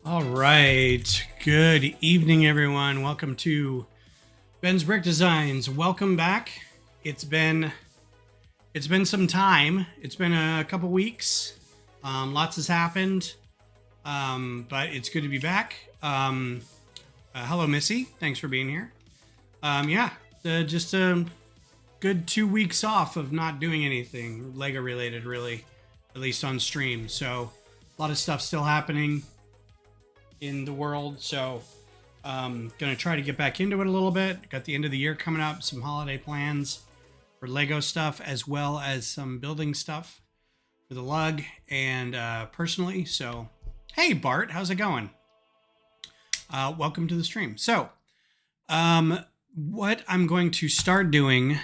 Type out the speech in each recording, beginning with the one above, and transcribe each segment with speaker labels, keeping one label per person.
Speaker 1: All right. Good evening, everyone. Welcome to Ben's Brick Designs. Welcome back. It's been some time. It's been a couple weeks. Lots has happened, but it's good to be back. Hello, Missy. Thanks for being here. Just a good 2 weeks off of not doing anything Lego related, really, at least on stream. So a lot of stuff still happening in the world, so gonna try to get back into it a little bit. Got the end of the year coming up, some holiday plans for Lego stuff, as well as some building stuff for the LUG and personally. So hey Bart, how's it going? Welcome to the stream. So what I'm going to start doing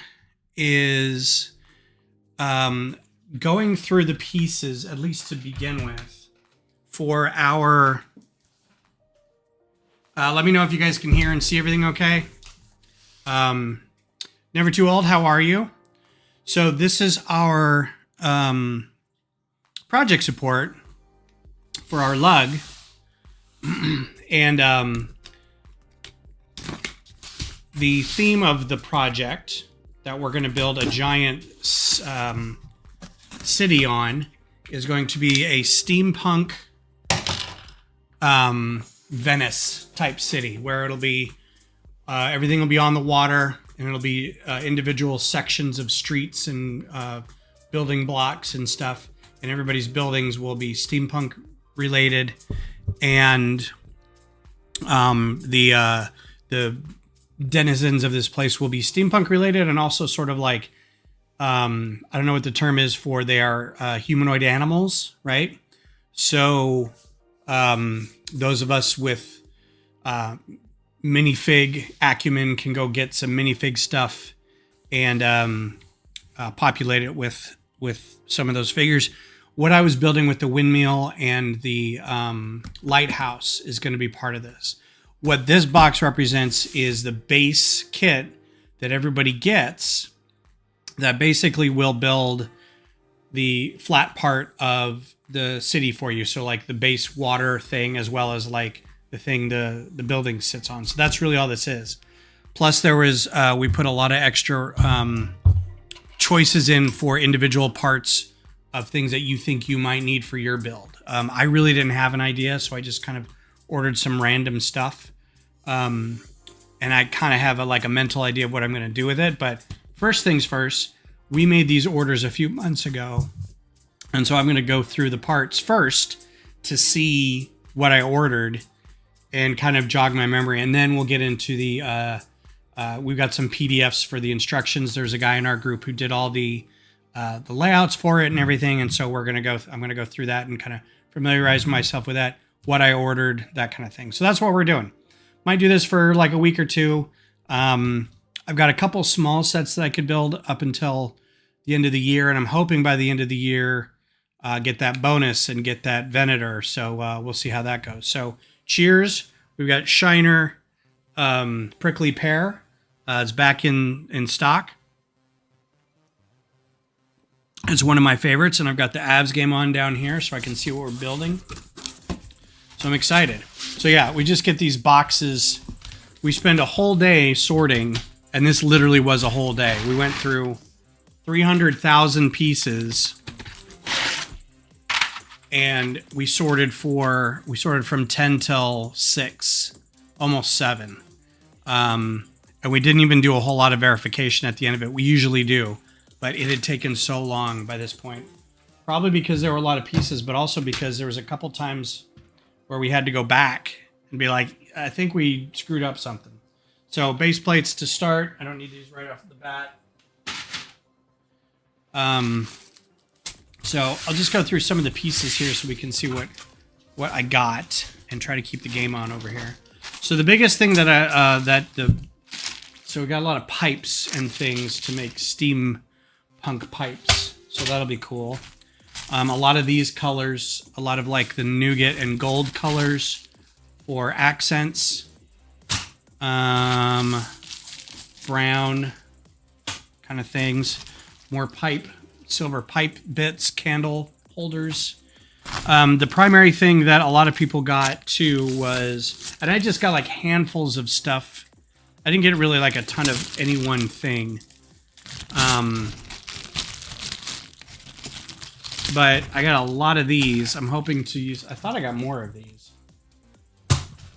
Speaker 1: is going through the pieces, at least to begin with, for our let me know if you guys can hear and see everything okay. Never Too Old, how are you? So this is our project support for our LUG. And the theme of the project that we're going to build a giant city on is going to be a steampunk Venice type city, where it'll be everything will be on the water, and it'll be individual sections of streets and building blocks and stuff, and everybody's buildings will be steampunk related, and the denizens of this place will be steampunk related, and also sort of like I don't know what the term is for, they are humanoid animals, right? So those of us with minifig acumen can go get some minifig stuff and populate it with some of those figures. What I was building with the windmill and the lighthouse is going to be part of this. What this box represents is the base kit that everybody gets that basically will build the flat part of the city for you. So like the base water thing, as well as like the thing the building sits on. So that's really all this is. Plus there was, we put a lot of extra choices in for individual parts of things that you think you might need for your build. I really didn't have an idea, so I just kind of ordered some random stuff. And I kind of have a mental idea of what I'm going to do with it. But first things first, we made these orders a few months ago. And so I'm going to go through the parts first to see what I ordered and kind of jog my memory. And then we'll get into the, we've got some PDFs for the instructions. There's a guy in our group who did all the layouts for it and everything. And so I'm going to go through that and kind of familiarize myself with that, what I ordered, that kind of thing. So that's what we're doing. Might do this for like a week or two. I've got a couple small sets that I could build up until the end of the year. And I'm hoping by the end of the year, get that bonus and get that Venator. So we'll see how that goes. So cheers. We've got Shiner Prickly Pear. It's back in stock. It's one of my favorites. And I've got the Avs game on down here so I can see what we're building. So I'm excited. So yeah, we just get these boxes. We spend a whole day sorting. And this literally was a whole day. We went through 300,000 pieces. And we sorted from 10 till 6, almost 7. And we didn't even do a whole lot of verification at the end of it. We usually do, but it had taken so long by this point. Probably because there were a lot of pieces, but also because there was a couple times where we had to go back and be like, I think we screwed up something. So base plates to start. I don't need these right off the bat. So I'll just go through some of the pieces here so we can see what I got and try to keep the game on over here. So the biggest thing that so we got a lot of pipes and things to make steampunk pipes. So that'll be cool. A lot of these colors, a lot of like the nougat and gold colors for accents. Brown kind of things. More pipe, silver pipe bits, candle holders. The primary thing that a lot of people got too was, and I just got like handfuls of stuff. I didn't get really like a ton of any one thing. But I got a lot of these. I'm hoping to use, I thought I got more of these.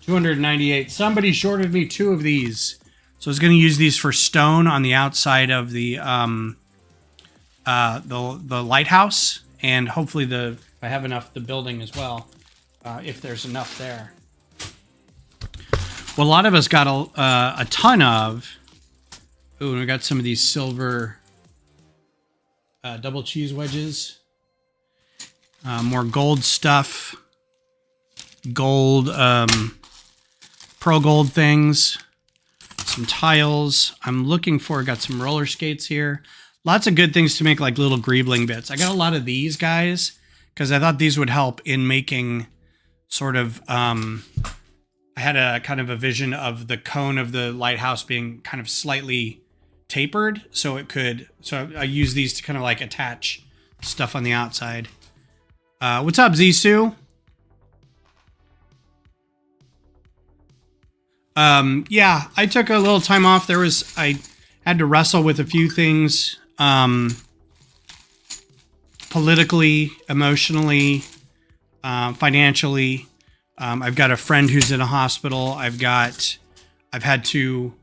Speaker 1: 298. Somebody shorted me 2 of these. So I was going to use these for stone on the outside of the lighthouse, and hopefully if I have enough, the building as well, if there's enough there. Well, a lot of us got a ton of. Ooh, and we got some of these silver double cheese wedges. More gold stuff. Gold, pro gold things. Some tiles. I'm looking for, got some roller skates here. Lots of good things to make like little greebling bits. I got a lot of these guys because I thought these would help in making sort of, I had a kind of a vision of the cone of the lighthouse being kind of slightly tapered. So I use these to kind of like attach stuff on the outside. What's up, Zissou? Yeah, I took a little time off. I had to wrestle with a few things, politically, emotionally, financially. I've got a friend who's in a hospital. I've had to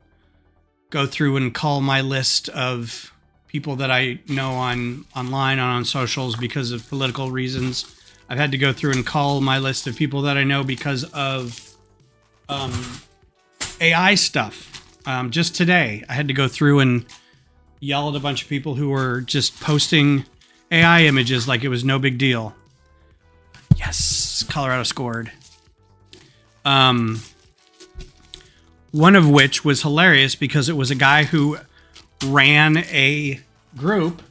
Speaker 1: go through and call my list of people that I know online on socials because of political reasons. I've had to go through and call my list of people that I know because of, AI stuff. Just today, I had to go through and yell at a bunch of people who were just posting AI images like it was no big deal. Yes, Colorado scored. One of which was hilarious because it was a guy who ran a group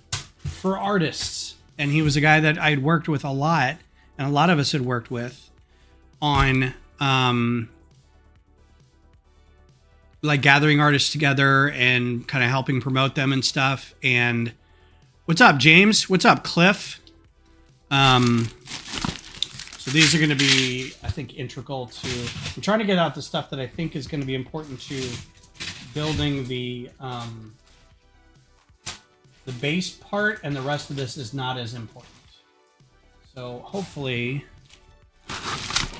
Speaker 1: for artists. And he was a guy that I'd worked with a lot, and a lot of us had worked with on like gathering artists together and kind of helping promote them and stuff. And what's up, James? What's up, Cliff? So these are going to be, I think, integral to, I'm trying to get out the stuff that I think is going to be important to building the base part, and the rest of this is not as important. So hopefully,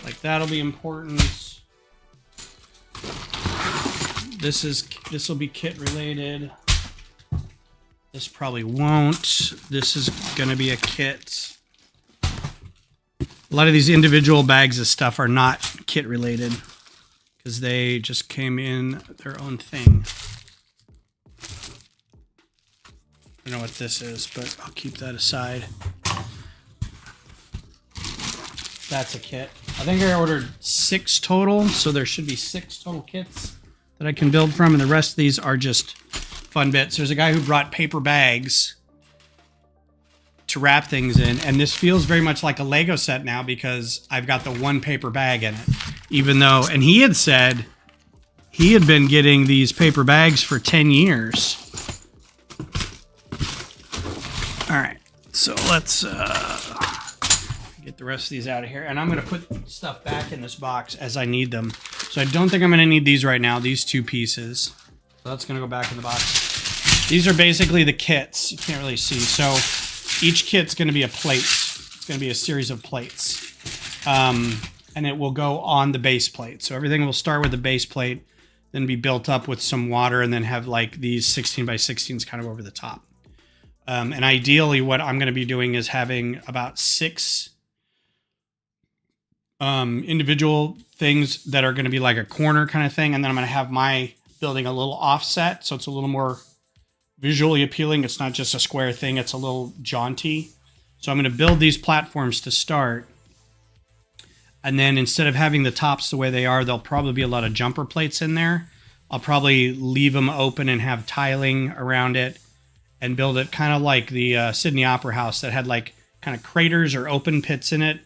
Speaker 1: like that'll be important. This will be kit related. This probably won't. This is gonna be a kit. A lot of these individual bags of stuff are not kit related because they just came in their own thing. I don't know what this is, but I'll keep that aside. That's a kit. I think I ordered 6 total, so there should be 6 total kits that I can build from, and the rest of these are just fun bits. There's a guy who brought paper bags to wrap things in, and this feels very much like a Lego set now because I've got the one paper bag in it. Even though, and he had said he had been getting these paper bags for 10 years. All right, so let's get the rest of these out of here, and I'm going to put stuff back in this box as I need them. So I don't think I'm going to need these right now, these 2 pieces. So that's going to go back in the box. These are basically the kits. You can't really see. So each kit's going to be a plate. It's going to be a series of plates. And it will go on the base plate. So everything will start with the base plate, then be built up with some water, and then have like these 16 by 16s kind of over the top. And ideally what I'm going to be doing is having about 6 individual things that are going to be like a corner kind of thing. And then I'm going to have my building a little offset. So it's a little more visually appealing. It's not just a square thing. It's a little jaunty. So I'm going to build these platforms to start. And then instead of having the tops the way they are, there'll probably be a lot of jumper plates in there. I'll probably leave them open and have tiling around it and build it kind of like the Sydney Opera House that had like kind of craters or open pits in it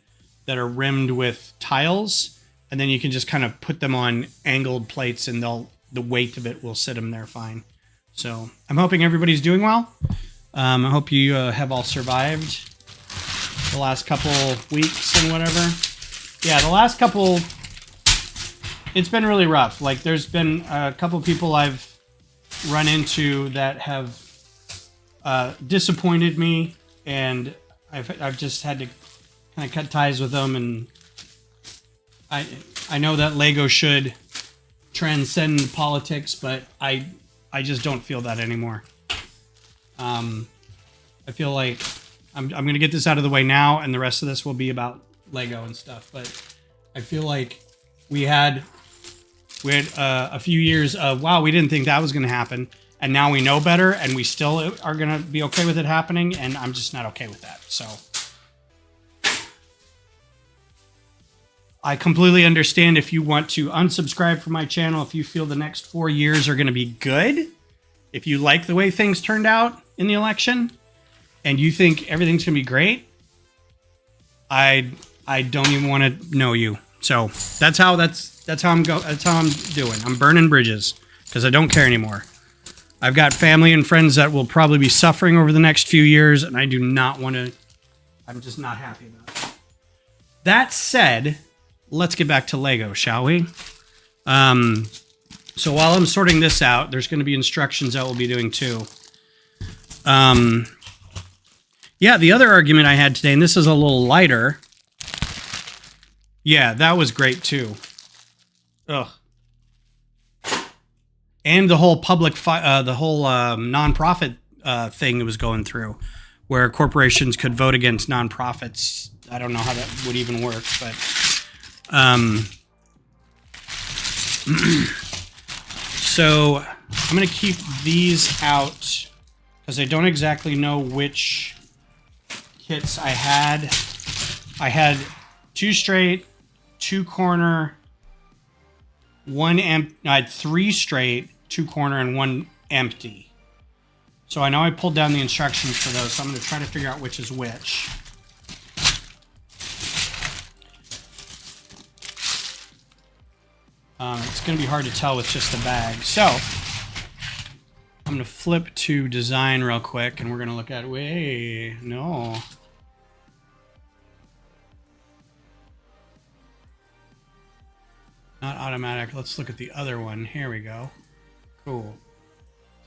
Speaker 1: that are rimmed with tiles. And then you can just kind of put them on angled plates and the weight of it will sit them there fine. So I'm hoping everybody's doing well. I hope you have all survived the last couple weeks and whatever. Yeah, the last couple, it's been really rough. Like, there's been a couple people I've run into that have disappointed me, and I've just had to kind of cut ties with them. And I know that Lego should transcend politics, but I just don't feel that anymore. I feel like I'm going to get this out of the way now, and the rest of this will be about Lego and stuff. But I feel like we had a few years of, wow, we didn't think that was going to happen, and now we know better, and we still are going to be okay with it happening, and I'm just not okay with that. So I completely understand if you want to unsubscribe from my channel, if you feel the next 4 years are going to be good, if you like the way things turned out in the election, and you think everything's going to be great, I don't even want to know you. So that's how I'm doing. I'm burning bridges because I don't care anymore. I've got family and friends that will probably be suffering over the next few years, and I do not want to. I'm just not happy about it. That said, let's get back to Lego, shall we? So while I'm sorting this out, there's going to be instructions that we'll be doing too. Yeah, the other argument I had today, and this is a little lighter. Yeah, that was great too. Ugh. And the whole nonprofit thing that was going through, where corporations could vote against nonprofits. I don't know how that would even work, but so I'm going to keep these out because I don't exactly know which kits I had. I had 2 straight, 2 corner, 1 empty. I had 3 straight, 2 corner, and 1 empty. So I know I pulled down the instructions for those, so I'm going to try to figure out which is which. It's going to be hard to tell with just the bag. So I'm going to flip to design real quick, and we're going to look at, no. Not automatic. Let's look at the other one. Here we go. Cool.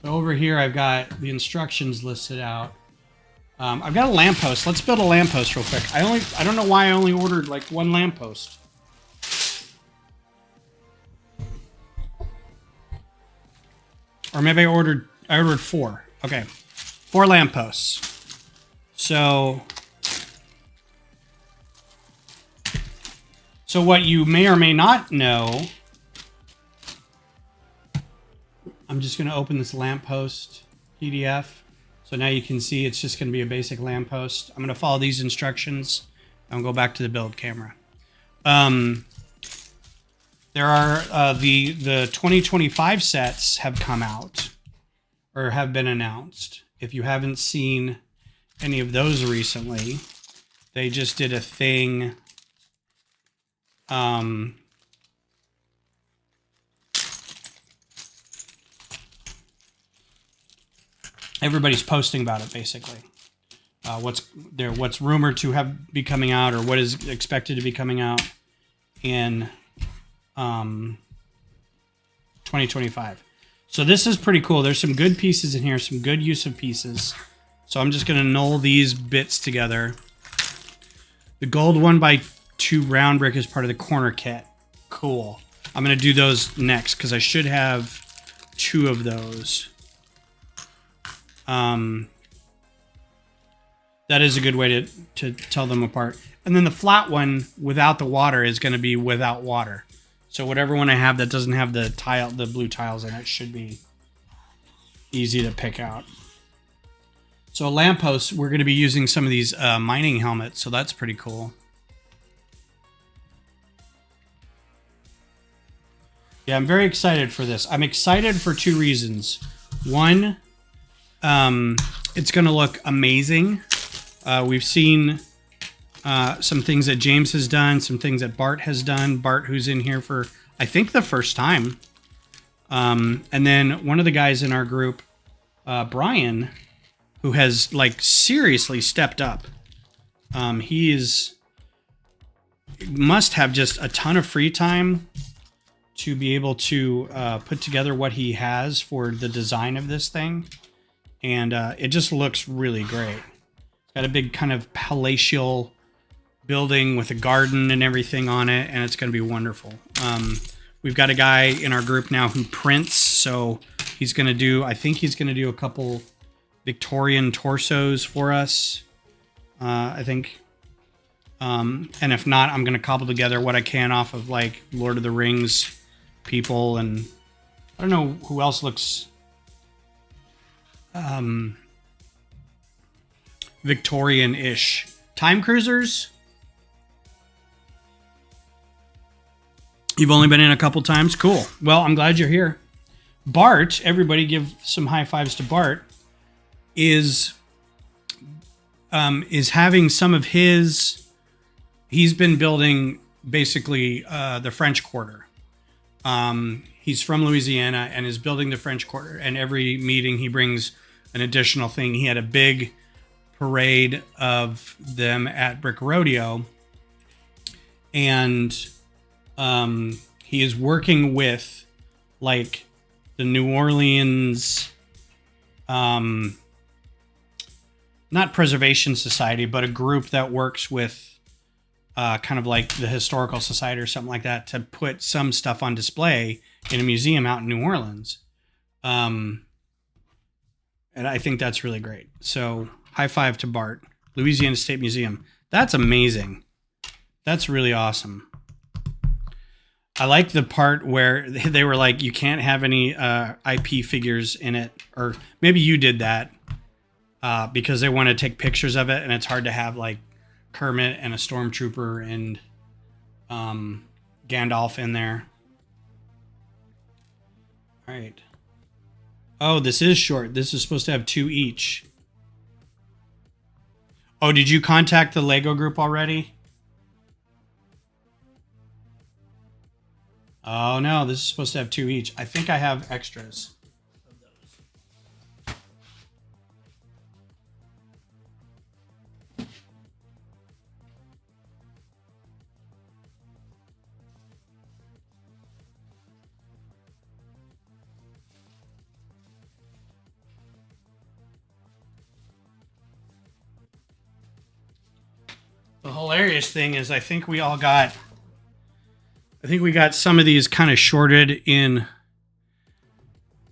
Speaker 1: So over here, I've got the instructions listed out. I've got a lamppost. Let's build a lamppost real quick. I don't know why I only ordered like 1 lamppost. Or maybe I ordered 4. Okay. 4 lampposts. So what you may or may not know, I'm just going to open this lamppost PDF. So now you can see it's just going to be a basic lamppost. I'm going to follow these instructions and go back to the build camera. There are the 2025 sets have come out or have been announced. If you haven't seen any of those recently, they just did a thing. Everybody's posting about it, basically. What's rumored to be coming out, or what is expected to be coming out in 2025. So this is pretty cool. There's some good pieces in here, some good use of pieces. So I'm just going to null these bits together. The gold 1x2 round brick is part of the corner kit. Cool. I'm going to do those next because I should have 2 of those. That is a good way to tell them apart. And then the flat one without the water is going to be without water. So whatever one I have that doesn't have the blue tiles in it should be easy to pick out. So lampposts, we're going to be using some of these mining helmets, so that's pretty cool. Yeah, I'm very excited for this. I'm excited for 2 reasons. One, it's going to look amazing. We've seen some things that James has done, some things that Bart has done. Bart, who's in here for, I think, the first time. And then one of the guys in our group, Brian, who has like seriously stepped up. He must have just a ton of free time to be able to put together what he has for the design of this thing. And it just looks really great. It's got a big kind of palatial building with a garden and everything on it, and it's going to be wonderful. We've got a guy in our group now who prints, so he's going to do, I think he's going to do a couple Victorian torsos for us, I think. And if not, I'm going to cobble together what I can off of like Lord of the Rings people, and I don't know who else looks Victorian-ish. Time cruisers? You've only been in a couple times? Cool. Well, I'm glad you're here. Bart, everybody give some high fives to Bart, is having some of his... He's been building basically the French Quarter. He's from Louisiana and is building the French Quarter. And every meeting he brings an additional thing. He had a big parade of them at Brick Rodeo. And he is working with like the New Orleans, not Preservation Society, but a group that works with kind of like the Historical Society or something like that to put some stuff on display in a museum out in New Orleans. And I think that's really great. So high five to Bart, Louisiana State Museum. That's amazing. That's really awesome. I like the part where they were like, you can't have any IP figures in it. Or maybe you did that because they want to take pictures of it. And it's hard to have like Kermit and a stormtrooper and Gandalf in there. All right. Oh, this is short. This is supposed to have 2 each. Oh, did you contact the Lego group already? Oh no, this is supposed to have 2 each. I think I have extras of those. The hilarious thing is I think we got some of these kind of shorted in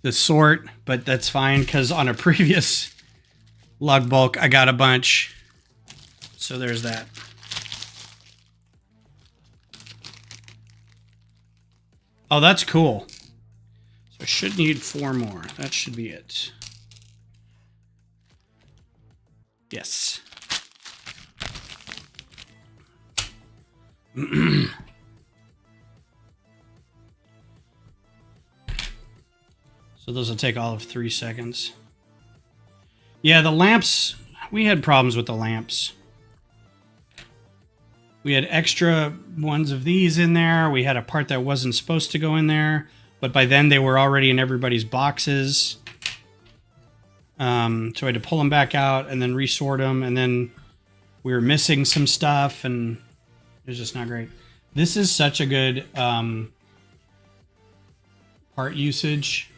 Speaker 1: the sort, but that's fine because on a previous lug bulk, I got a bunch. So there's that. Oh, that's cool. So I should need 4 more. That should be it. Yes. So those will take all of 3 seconds. Yeah, the lamps, we had problems with the lamps. We had extra ones of these in there. We had a part that wasn't supposed to go in there, but by then they were already in everybody's boxes. So I had to pull them back out and then resort them, and then we were missing some stuff, and it was just not great. This is such a good part usage.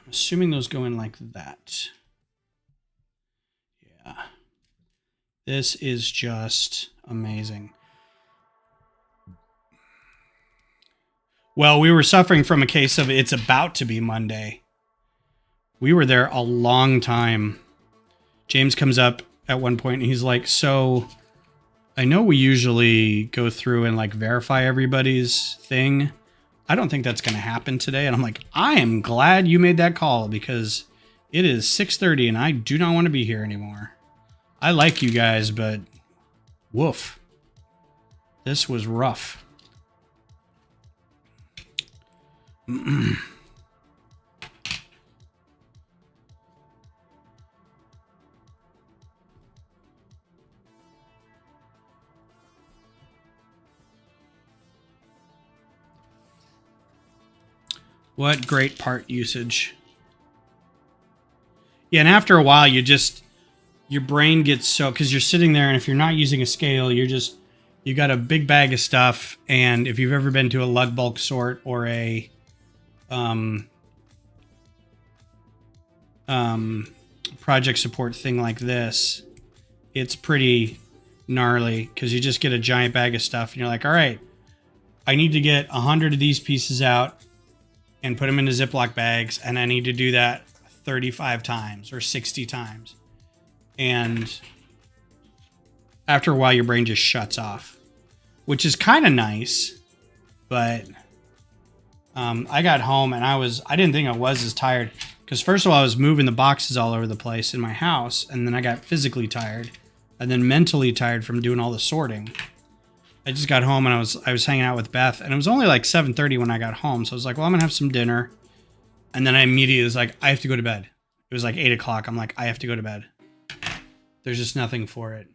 Speaker 1: I'm assuming those go in like that. Yeah. This is just amazing. Well, we were suffering from a case of it's about to be Monday. We were there a long time. James comes up at one point and he's like, so I know we usually go through and like verify everybody's thing. I don't think that's going to happen today. And I'm like, I am glad you made that call because it is 6:30 and I do not want to be here anymore. I like you guys, but woof. This was rough. What great part usage. Yeah, and after a while, your brain gets so, because you're sitting there, and if you're not using a scale, you got a big bag of stuff. And if you've ever been to a lug bulk sort or a project support thing like this, it's pretty gnarly because you just get a giant bag of stuff and you're like, all right, I need to get 100 of these pieces out and put them into Ziploc bags, and I need to do that 35 times or 60 times. And after a while, your brain just shuts off, which is kind of nice. But I got home and I didn't think I was as tired because first of all, I was moving the boxes all over the place in my house, and then I got physically tired and then mentally tired from doing all the sorting. I just got home and I was hanging out with Beth, and it was only like 7:30 when I got home. So I was like, well, I'm gonna have some dinner. And then I immediately was like, I have to go to bed. It was like 8 o'clock. I'm like, I have to go to bed. There's just nothing for it.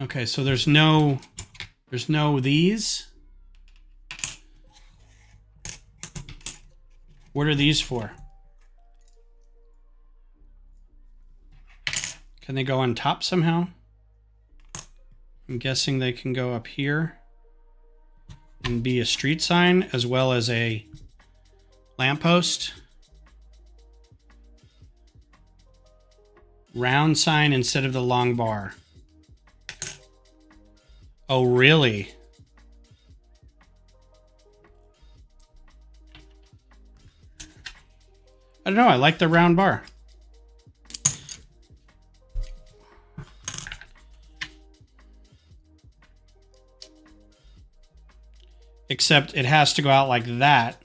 Speaker 1: Okay, so there's no these. What are these for? Can they go on top somehow? I'm guessing they can go up here and be a street sign as well as a lamppost. Round sign instead of the long bar. Oh, really? I don't know. I like the round bar. Except it has to go out like that,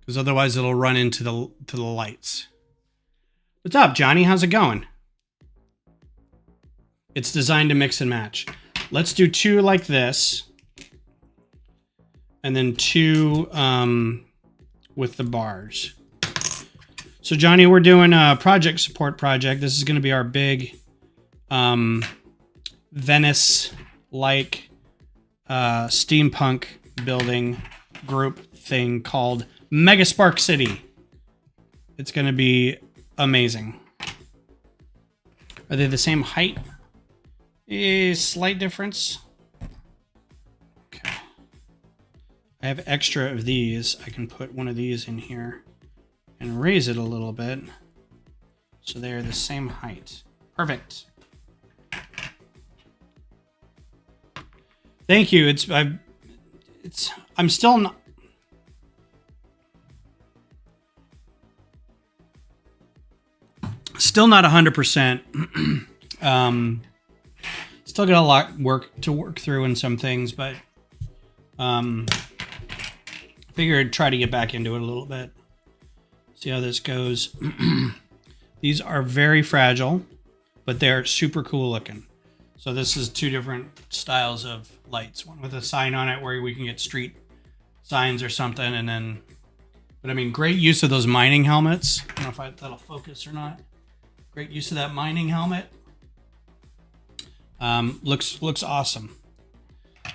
Speaker 1: because otherwise it'll run into the lights. What's up, Johnny? How's it going? It's designed to mix and match. Let's do 2 like this, and then 2 with the bars. So Johnny, we're doing a project support project. This is going to be our big Venice like steampunk building group thing called Megaspark City. It's going to be amazing. Are they the same height? A slight difference. Okay. I have extra of these. I can put one of these in here and raise it a little bit so they're the same height. Perfect. Thank you. I'm still not. Still not 100%. Still got a lot to work through in some things, but figured I'd try to get back into it a little bit. See how this goes. These are very fragile, but they're super cool looking. So this is 2 different styles of lights. One with a sign on it where we can get street signs or something, and then, but I mean, great use of those mining helmets. I don't know if that'll focus or not. Great use of that mining helmet. Looks awesome.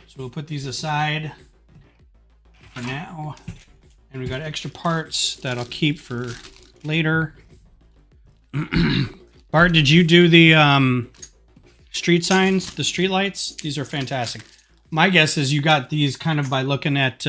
Speaker 1: So we'll put these aside for now. And we got extra parts that I'll keep for later. Bart, did you do the street signs, the street lights? These are fantastic. My guess is you got these kind of by looking at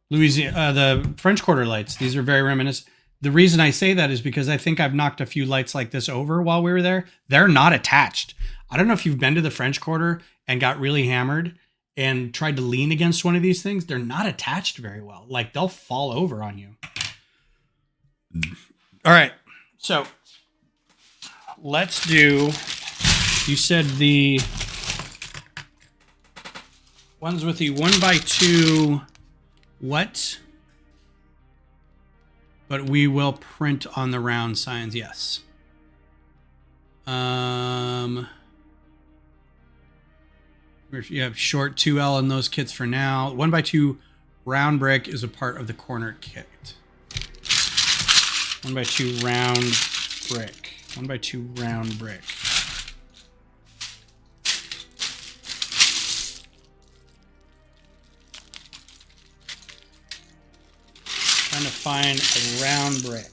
Speaker 1: Louisiana, the French Quarter lights. These are very reminiscent. The reason I say that is because I think I've knocked a few lights like this over while we were there. They're not attached. I don't know if you've been to the French Quarter and got really hammered and tried to lean against one of these things. They're not attached very well. Like, they'll fall over on you. All right. So let's do, you said the ones with the 1x2 what? But we will print on the round signs, yes. You have short 2L in those kits for now. 1x2 round brick is a part of the corner kit. 1x2 round brick. 1x2 round brick. find a round brick.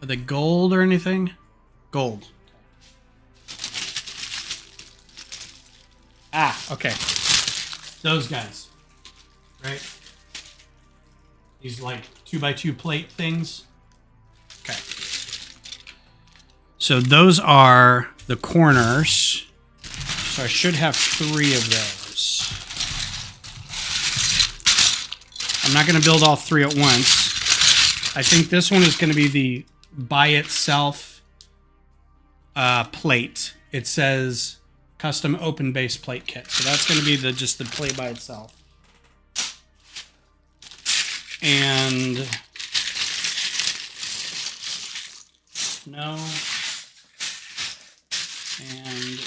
Speaker 1: Are they gold or anything? Gold. Ah, okay. Those guys. Right? These like 2x2 plate things. Okay. So those are the corners. So I should have 3 of those. I'm not going to build all 3 at once. I think this one is going to be the by itself plate. It says custom open base plate kit. So that's going to be just the plate by itself. And no. And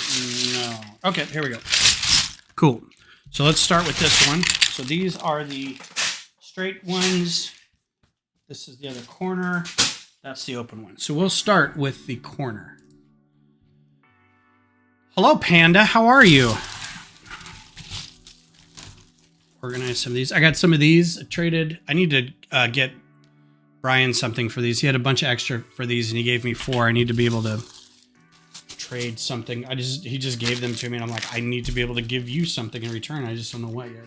Speaker 1: no. Okay, here we go. Cool. So let's start with this one. So these are the straight ones. This is the other corner. That's the open one. So we'll start with the corner. Hello, Panda. How are you? Organize some of these. I got some of these traded. I need to get Brian something for these. He had a bunch of extra for these, and he gave me 4. I need to be able to trade something. He just gave them to me, and I'm like, I need to be able to give you something in return. I just don't know what yet.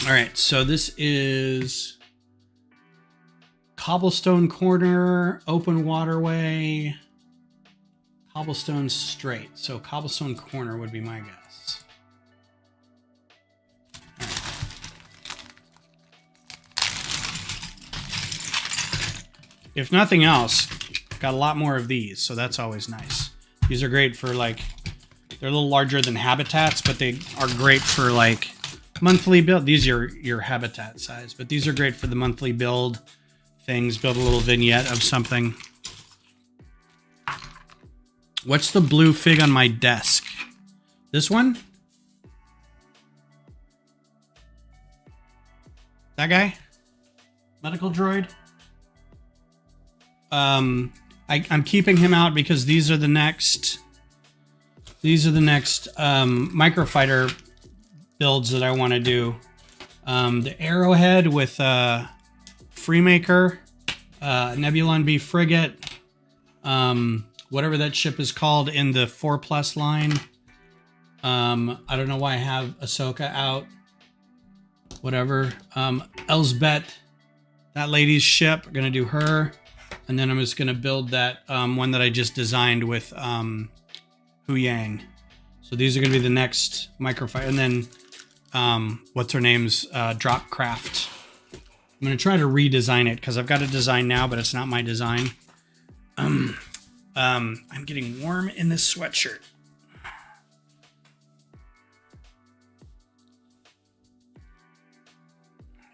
Speaker 1: All right, so this is cobblestone corner, open waterway, cobblestone straight. So cobblestone corner would be my guess. All right. If nothing else, got a lot more of these, so that's always nice. These are great for like, they're a little larger than habitats, but they are great for like monthly build. These are your habitat size, but these are great for the monthly build things. Build a little vignette of something. What's the blue fig on my desk? This one? That guy? Medical droid? I'm keeping him out because these are the next microfighter builds that I want to do. The Arrowhead with Freemaker, Nebulon B frigate, whatever that ship is called in the 4+ line. I don't know why I have Ahsoka out. Whatever. Elsbeth, that lady's ship. Gonna do her. And then I'm just going to build that one that I just designed with Hu Yang. So these are going to be the next microfighter. And then, what's her name's Dropcraft. I'm going to try to redesign it because I've got a design now, but it's not my design. I'm getting warm in this sweatshirt.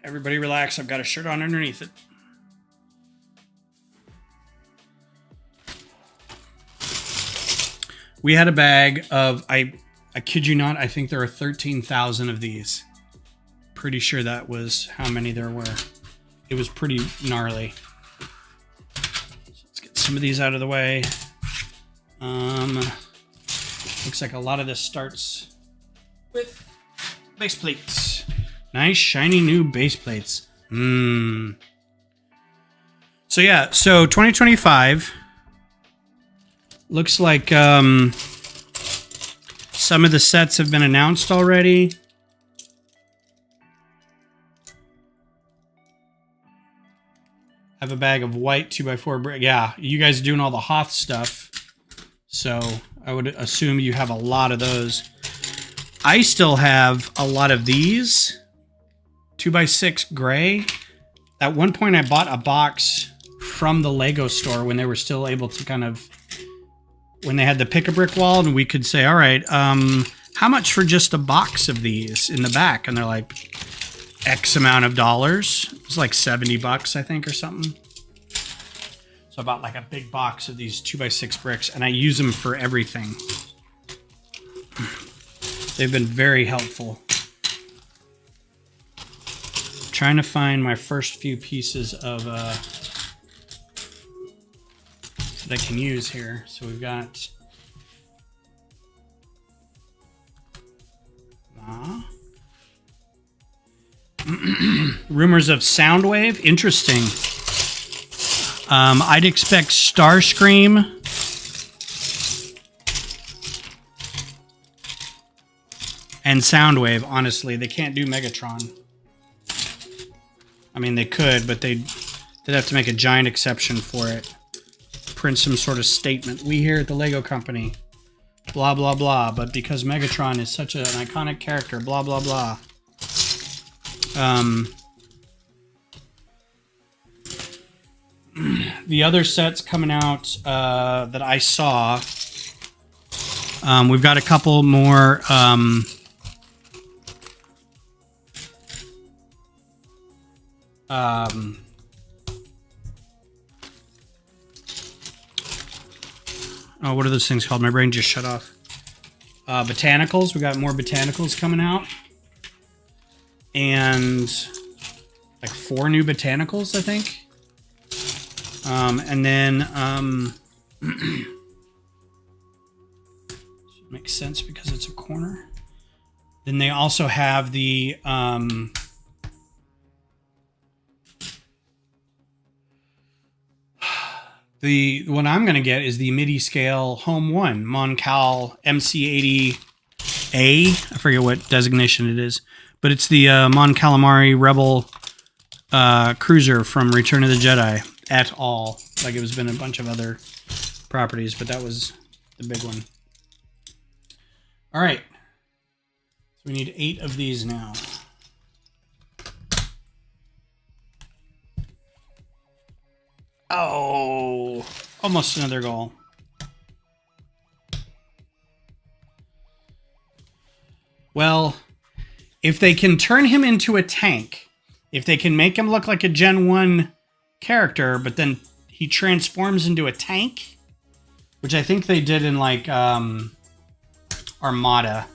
Speaker 1: Everybody relax. I've got a shirt on underneath it. We had a bag of, I kid you not, I think there are 13,000 of these. Pretty sure that was how many there were. It was pretty gnarly. So let's get some of these out of the way. Looks like a lot of this starts with base plates. Nice, shiny new base plates. So yeah, so 2025... Looks like some of the sets have been announced already. I have a bag of white 2x4 brick. Yeah, you guys are doing all the Hoth stuff. So I would assume you have a lot of those. I still have a lot of these 2x6 gray. At one point I bought a box from the Lego store when they were still able to kind of, when they had the pick-a-brick wall, and we could say, all right, how much for just a box of these in the back? And they're like, X amount of dollars. It was like $70, I think, or something. So I bought like a big box of these 2x6 bricks, and I use them for everything. They've been very helpful. I'm trying to find my first few pieces of... that I can use here. So we've got Rumors of Soundwave. Interesting. I'd expect Starscream. And Soundwave, honestly. They can't do Megatron. I mean, they could, but they'd have to make a giant exception for it. Print some sort of statement. We here at the Lego Company, blah, blah, blah. But because Megatron is such an iconic character, blah, blah, blah. The other sets coming out that I saw, we've got a couple more... oh, what are those things called? My brain just shut off. Botanicals. We got more botanicals coming out. And like 4 new botanicals, I think. And then makes sense because it's a corner. Then they also have the one I'm going to get is the MIDI scale Home 1 Moncal MC80A. I forget what designation it is, but it's the Mon Calamari Rebel cruiser from Return of the Jedi et al. Like it was been a bunch of other properties, but that was the big one. All right. So we need 8 of these now. Oh, almost another goal. Well, if they can turn him into a tank, if they can make him look like a Gen 1 character, but then he transforms into a tank, which I think they did in like Armada,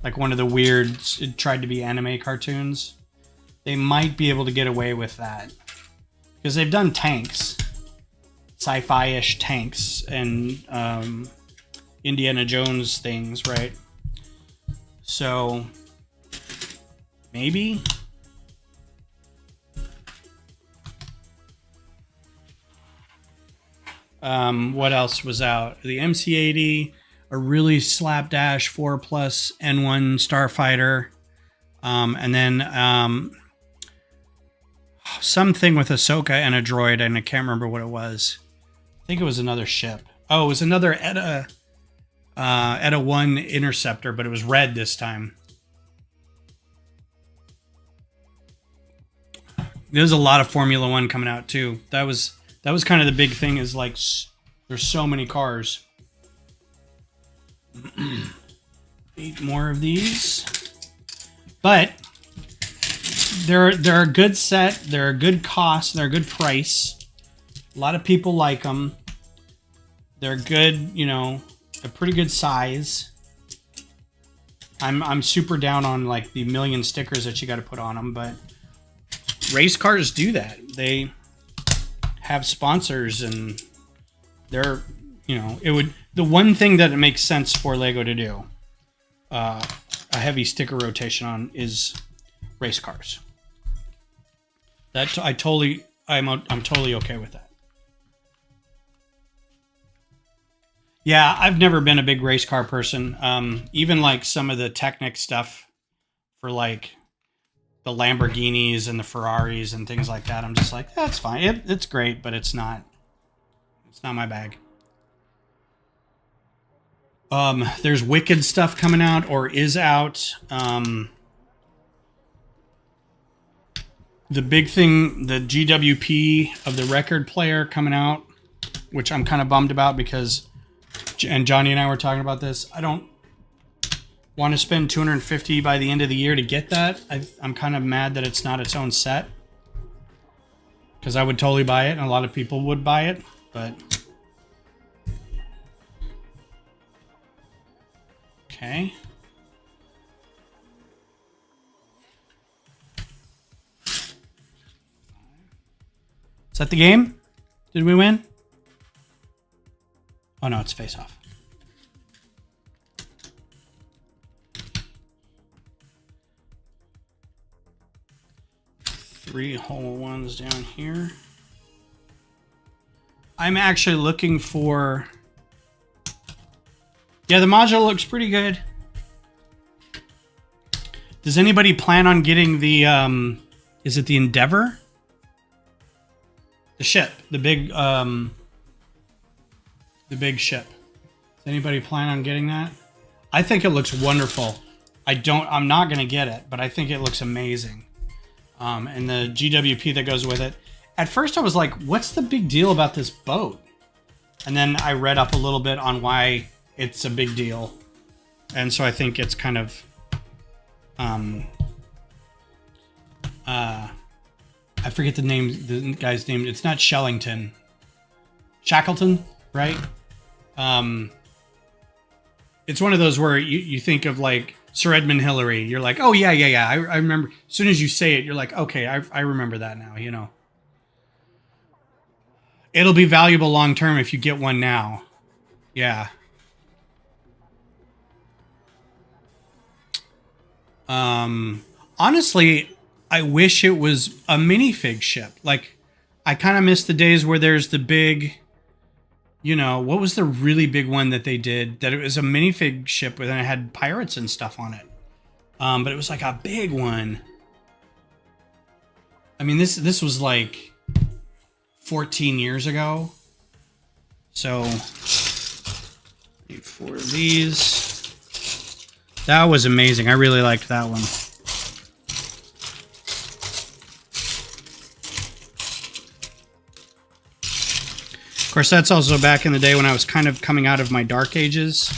Speaker 1: like one of the weird, it tried to be anime cartoons. They might be able to get away with that because they've done tanks. Sci-fi-ish tanks and Indiana Jones things, right? So maybe. What else was out? The MC80, a really slapdash 4+ N1 Starfighter, and then something with Ahsoka and a droid, and I can't remember what it was. I think it was another ship. Oh, it was another Eta 1 Interceptor, but it was red this time. There's a lot of Formula 1 coming out too. That was kind of the big thing, is like there's so many cars. 8 more of these. But they're a good set, they're a good cost, they're a good price. A lot of people like them. They're good, you know, a pretty good size. I'm super down on like the million stickers that you got to put on them, but race cars do that. They have sponsors, and they're, you know, the one thing that it makes sense for Lego to do a heavy sticker rotation on is race cars. That I'm totally okay with that. Yeah, I've never been a big race car person. Even like some of the Technic stuff for like the Lamborghinis and the Ferraris and things like that, I'm just like, that's fine. It's great, but it's not my bag. There's Wicked stuff coming out or is out. The big thing, the GWP of the record player coming out, which I'm kind of bummed about because, and Johnny and I were talking about this, I don't want to spend $250 by the end of the year to get that. I'm kind of mad that it's not its own set, because I would totally buy it and a lot of people would buy it, but okay. Is that the game? Did we win? Oh no, it's face off. 3 whole ones down here. I'm actually looking for... Yeah, the module looks pretty good. Does anybody plan on getting the, is it the Endeavor? The ship, the big ship. Does anybody plan on getting that? I think it looks wonderful. I'm not going to get it, but I think it looks amazing. And the GWP that goes with it. At first I was like, what's the big deal about this boat? And then I read up a little bit on why it's a big deal. And so I think it's kind of, I forget the guy's name. It's not Shellington. Shackleton, right? It's one of those where you think of like Sir Edmund Hillary. You're like, oh yeah. I remember. As soon as you say it, you're like, okay, I remember that now, you know. It'll be valuable long term if you get one now. Yeah. Honestly, I wish it was a minifig ship. Like, I kind of miss the days where there's the big, you know, what was the really big one that they did? That it was a minifig ship where then it had pirates and stuff on it. But it was like a big one. I mean, this was like 14 years ago. So, need 4 of these. That was amazing. I really liked that one. Of course, that's also back in the day when I was kind of coming out of my dark ages.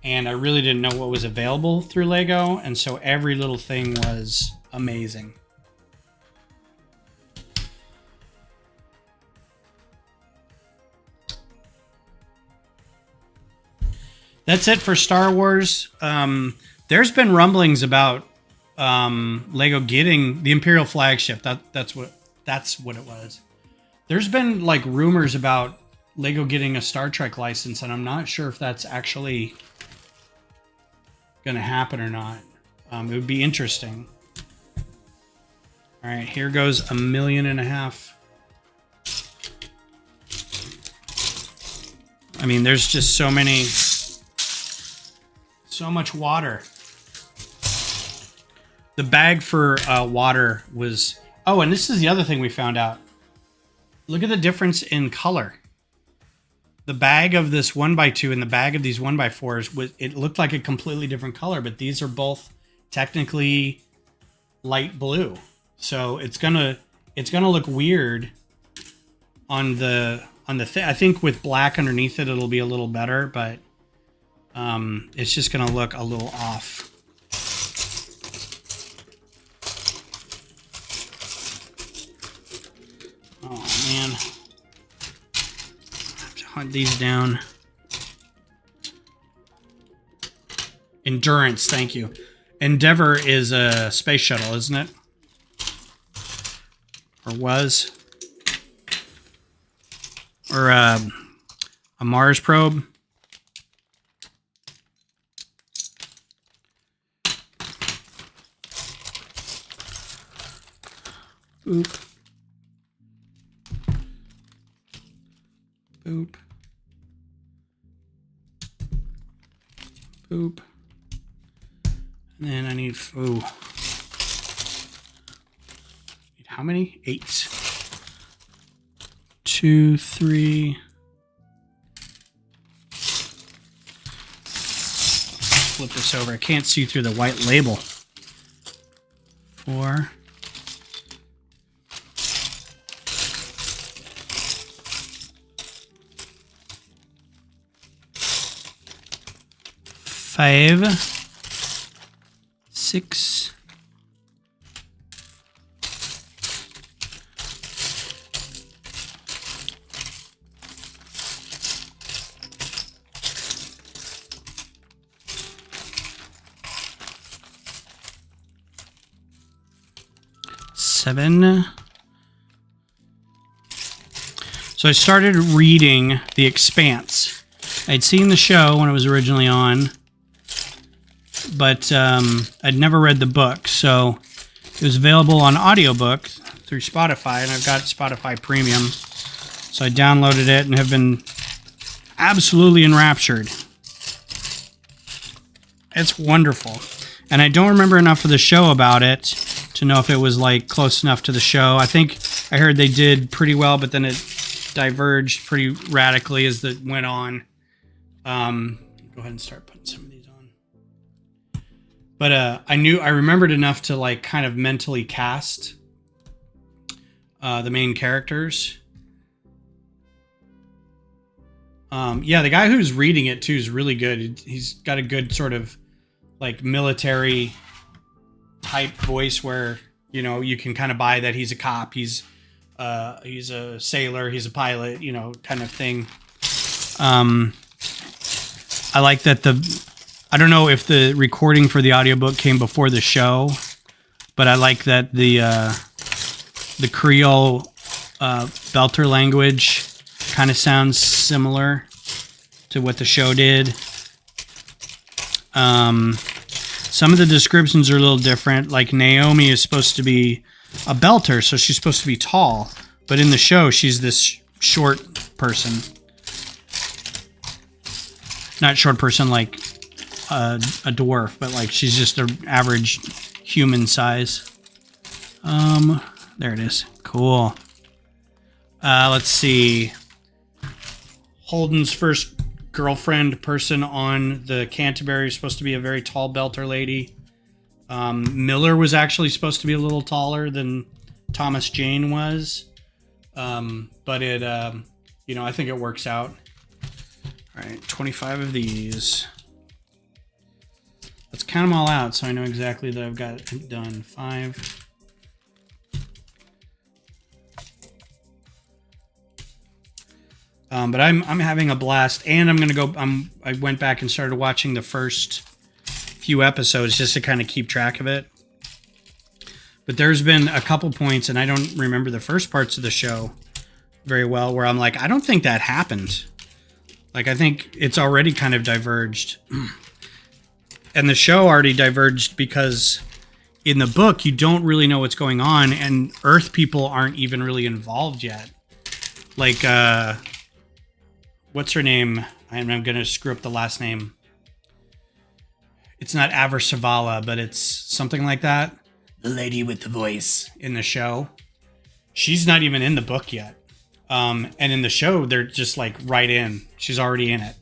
Speaker 1: And I really didn't know what was available through Lego. And so every little thing was amazing. That's it for Star Wars. There's been rumblings about Lego getting the Imperial flagship. That's what it was. There's been like rumors about Lego getting a Star Trek license, and I'm not sure if that's actually going to happen or not. It would be interesting. All right, here goes $1.5 million. I mean, there's just so much water. The bag for water was... Oh, and this is the other thing we found out. Look at the difference in color. The bag of this 1x2 and the bag of these 1x4s, it looked like a completely different color, but these are both technically light blue. So it's gonna look weird on the I think with black underneath it, it'll be a little better, but it's just gonna look a little off. Oh man, I have to hunt these down. Endurance, thank you. Endeavor is a space shuttle, isn't it? Or was? Or a Mars probe? Boop. Boop. Boop. And then I need, ooh. Need how many? 8. 2, 3. Flip this over. I can't see through the white label. 4. 5, 6, 7. So I started reading The Expanse. I'd seen the show when it was originally on, but I'd never read the book. So It was available on audiobook through Spotify, and I've got Spotify Premium. So I downloaded it and have been absolutely enraptured. It's wonderful. And I don't remember enough of the show about it to know if it was like close enough to the show. I think I heard they did pretty well, but then it diverged pretty radically as it went on. Go ahead and start putting some of these on. But I remembered enough to like kind of mentally cast the main characters. Yeah, the guy who's reading it too is really good. He's got a good sort of like military type voice where, you know, you can kind of buy that he's a cop, he's a sailor, he's a pilot, you know, kind of thing. I like that I don't know if the recording for the audiobook came before the show, but I like that the Creole Belter language kind of sounds similar to what the show did. Some of the descriptions are a little different. Like Naomi is supposed to be a belter, so she's supposed to be tall. But in the show, she's this short person. Not short person like a dwarf, but like she's just an average human size. There it is. Cool. Let's see. Holden's first girlfriend person on the Canterbury is supposed to be a very tall belter lady. Miller was actually supposed to be a little taller than Thomas Jane was. But it, you know, I think it works out. All right, 25 of these. Let's count them all out so I know exactly that I've got it done. 5. But I'm having a blast, and I'm gonna go. I went back and started watching the first few episodes just to kind of keep track of it. But there's been a couple points, and I don't remember the first parts of the show very well, where I'm like, I don't think that happened. Like, I think it's already kind of diverged, and the show already diverged because in the book you don't really know what's going on, and Earth people aren't even really involved yet. Like, what's her name? I'm going to screw up the last name. It's not Aver Savala, but it's something like that. The lady with the voice in the show. She's not even in the book yet. And in the show, they're just like right in. She's already in it.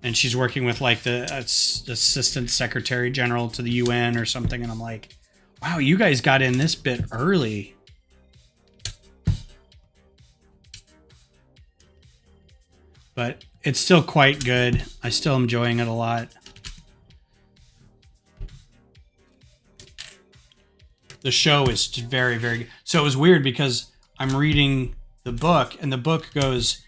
Speaker 1: And she's working with like the assistant secretary general to the UN or something. And I'm like, wow, you guys got in this bit early. But it's still quite good. I still am enjoying it a lot. The show is very, very good. So it was weird because I'm reading the book, and the book goes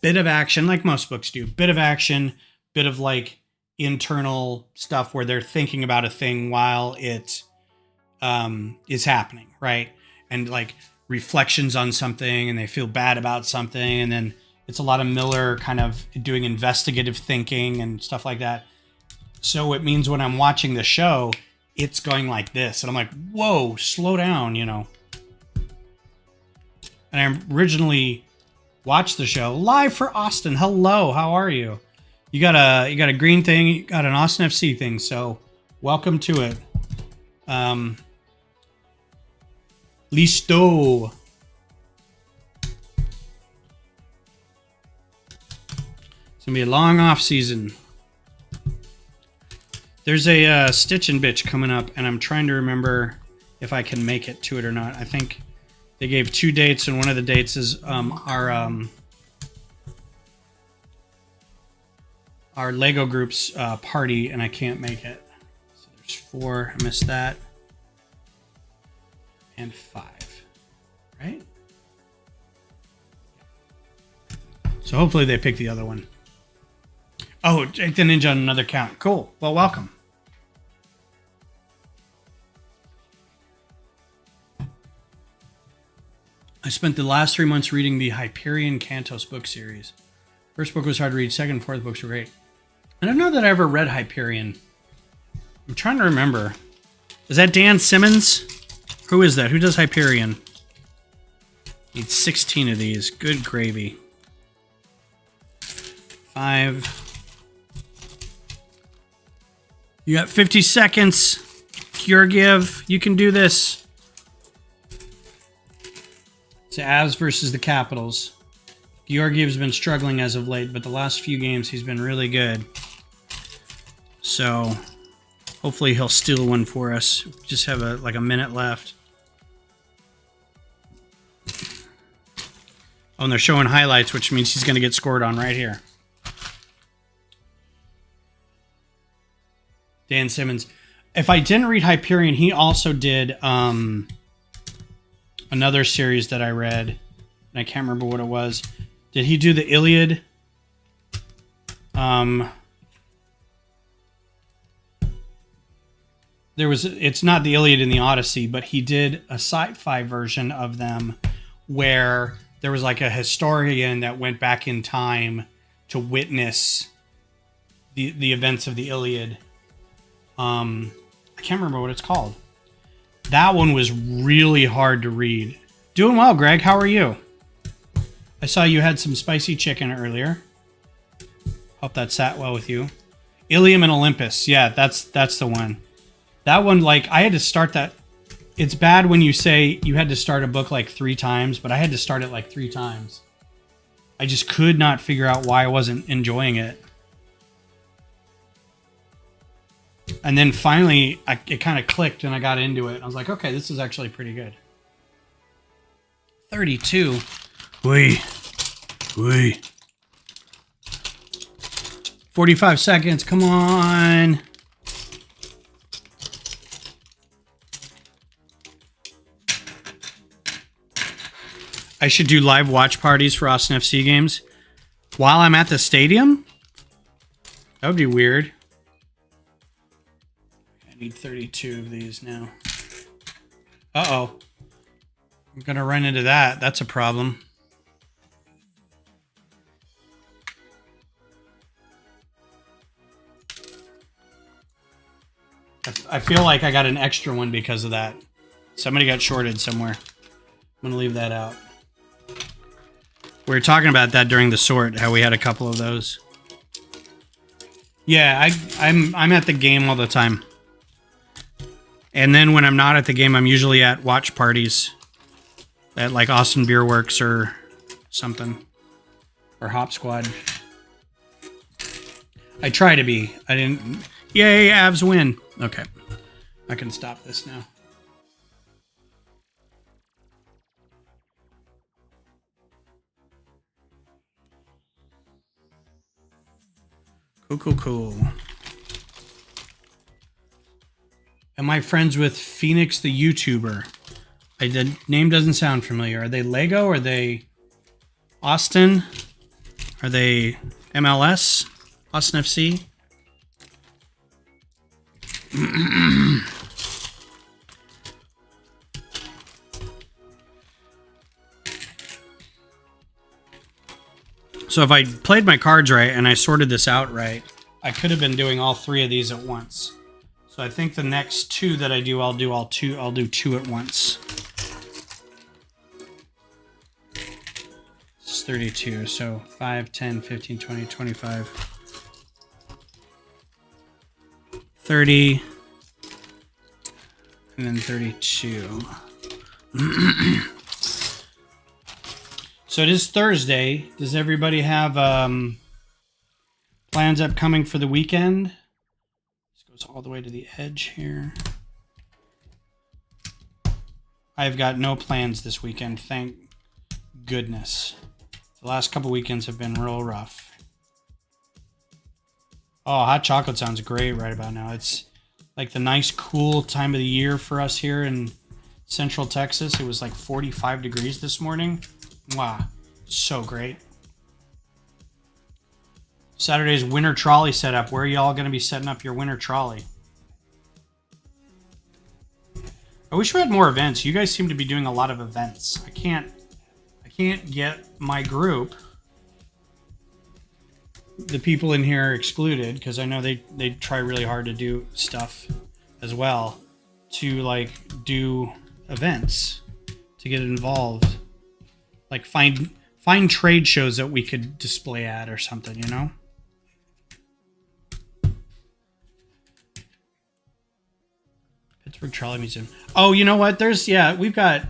Speaker 1: bit of action, like most books do. Bit of action, bit of like internal stuff where they're thinking about a thing while it is happening, right? And like reflections on something, and they feel bad about something, and then it's a lot of Miller kind of doing investigative thinking and stuff like that. So it means when I'm watching the show, it's going like this. And I'm like, whoa, slow down, you know. And I originally watched the show live for Austin. Hello, how are you? You got a green thing, you got an Austin FC thing, so welcome to it. Listo. It's gonna be a long off season. There's a Stitchin' Bitch coming up, and I'm trying to remember if I can make it to it or not. I think they gave 2 dates, and one of the dates is our Lego group's party, and I can't make it. So there's 4. I missed that, and 5. Right? So hopefully they pick the other one. Oh, Jake the Ninja on another count. Cool. Well, welcome. I spent the last 3 months reading the Hyperion Cantos book series. First book was hard to read. Second and fourth books were great. I don't know that I ever read Hyperion. I'm trying to remember. Is that Dan Simmons? Who is that? Who does Hyperion? Need 16 of these. Good gravy. 5. You got 50 seconds. Georgiev, you can do this. It's Avs versus the Capitals. Georgiev's been struggling as of late, but the last few games he's been really good. So hopefully he'll steal one for us. Just have like a minute left. Oh, and they're showing highlights, which means he's going to get scored on right here. Dan Simmons. If I didn't read Hyperion, he also did another series that I read, and I can't remember what it was. Did he do the Iliad? It's not the Iliad and the Odyssey, but he did a sci-fi version of them where there was like a historian that went back in time to witness the events of the Iliad. I can't remember what it's called. That one was really hard to read. Doing well, Greg. How are you? I saw you had some spicy chicken earlier. Hope that sat well with you. Ilium and Olympus. Yeah, that's the one. That one, like, I had to start that. It's bad when you say you had to start a book like 3 times, but I had to start it like 3 times. I just could not figure out why I wasn't enjoying it. And then finally, it kind of clicked and I got into it. I was like, okay, this is actually pretty good. 32. Wait. 45 seconds. Come on. I should do live watch parties for Austin FC games while I'm at the stadium? That would be weird. I need 32 of these now. Uh-oh. I'm going to run into that. That's a problem. I feel like I got an extra one because of that. Somebody got shorted somewhere. I'm going to leave that out. We were talking about that during the sort, how we had a couple of those. Yeah, I'm at the game all the time. And then when I'm not at the game, I'm usually at watch parties at like Austin Beer Works or something. Or Hop Squad. I try to be. I didn't... Yay, Avs win. Okay. I can stop this now. Cool. Am I friends with Phoenix the YouTuber? The name doesn't sound familiar. Are they Lego? Are they Austin? Are they MLS? Austin FC? So if I played my cards right and I sorted this out right, I could have been doing all 3 of these at once. So I think the next 2 that I do, I'll do 2 at once. It's 32, so 5, 10, 15, 20, 25, 30, and then 32. So it is Thursday. Does everybody have plans upcoming for the weekend? This goes all the way to the edge here. I've got no plans this weekend, thank goodness. The last couple weekends have been real rough. Oh, hot chocolate sounds great right about now. It's like the nice, cool time of the year for us here in Central Texas. It was like 45 degrees this morning. Wow, so great. Saturday's winter trolley setup. Where are y'all going to be setting up your winter trolley? I wish we had more events. You guys seem to be doing a lot of events. I can't get my group, the people in here excluded, because I know they try really hard to do stuff as well, to like do events to get involved. Like find trade shows that we could display at or something, you know? Pittsburgh Trolley Museum. Oh, you know what? We've got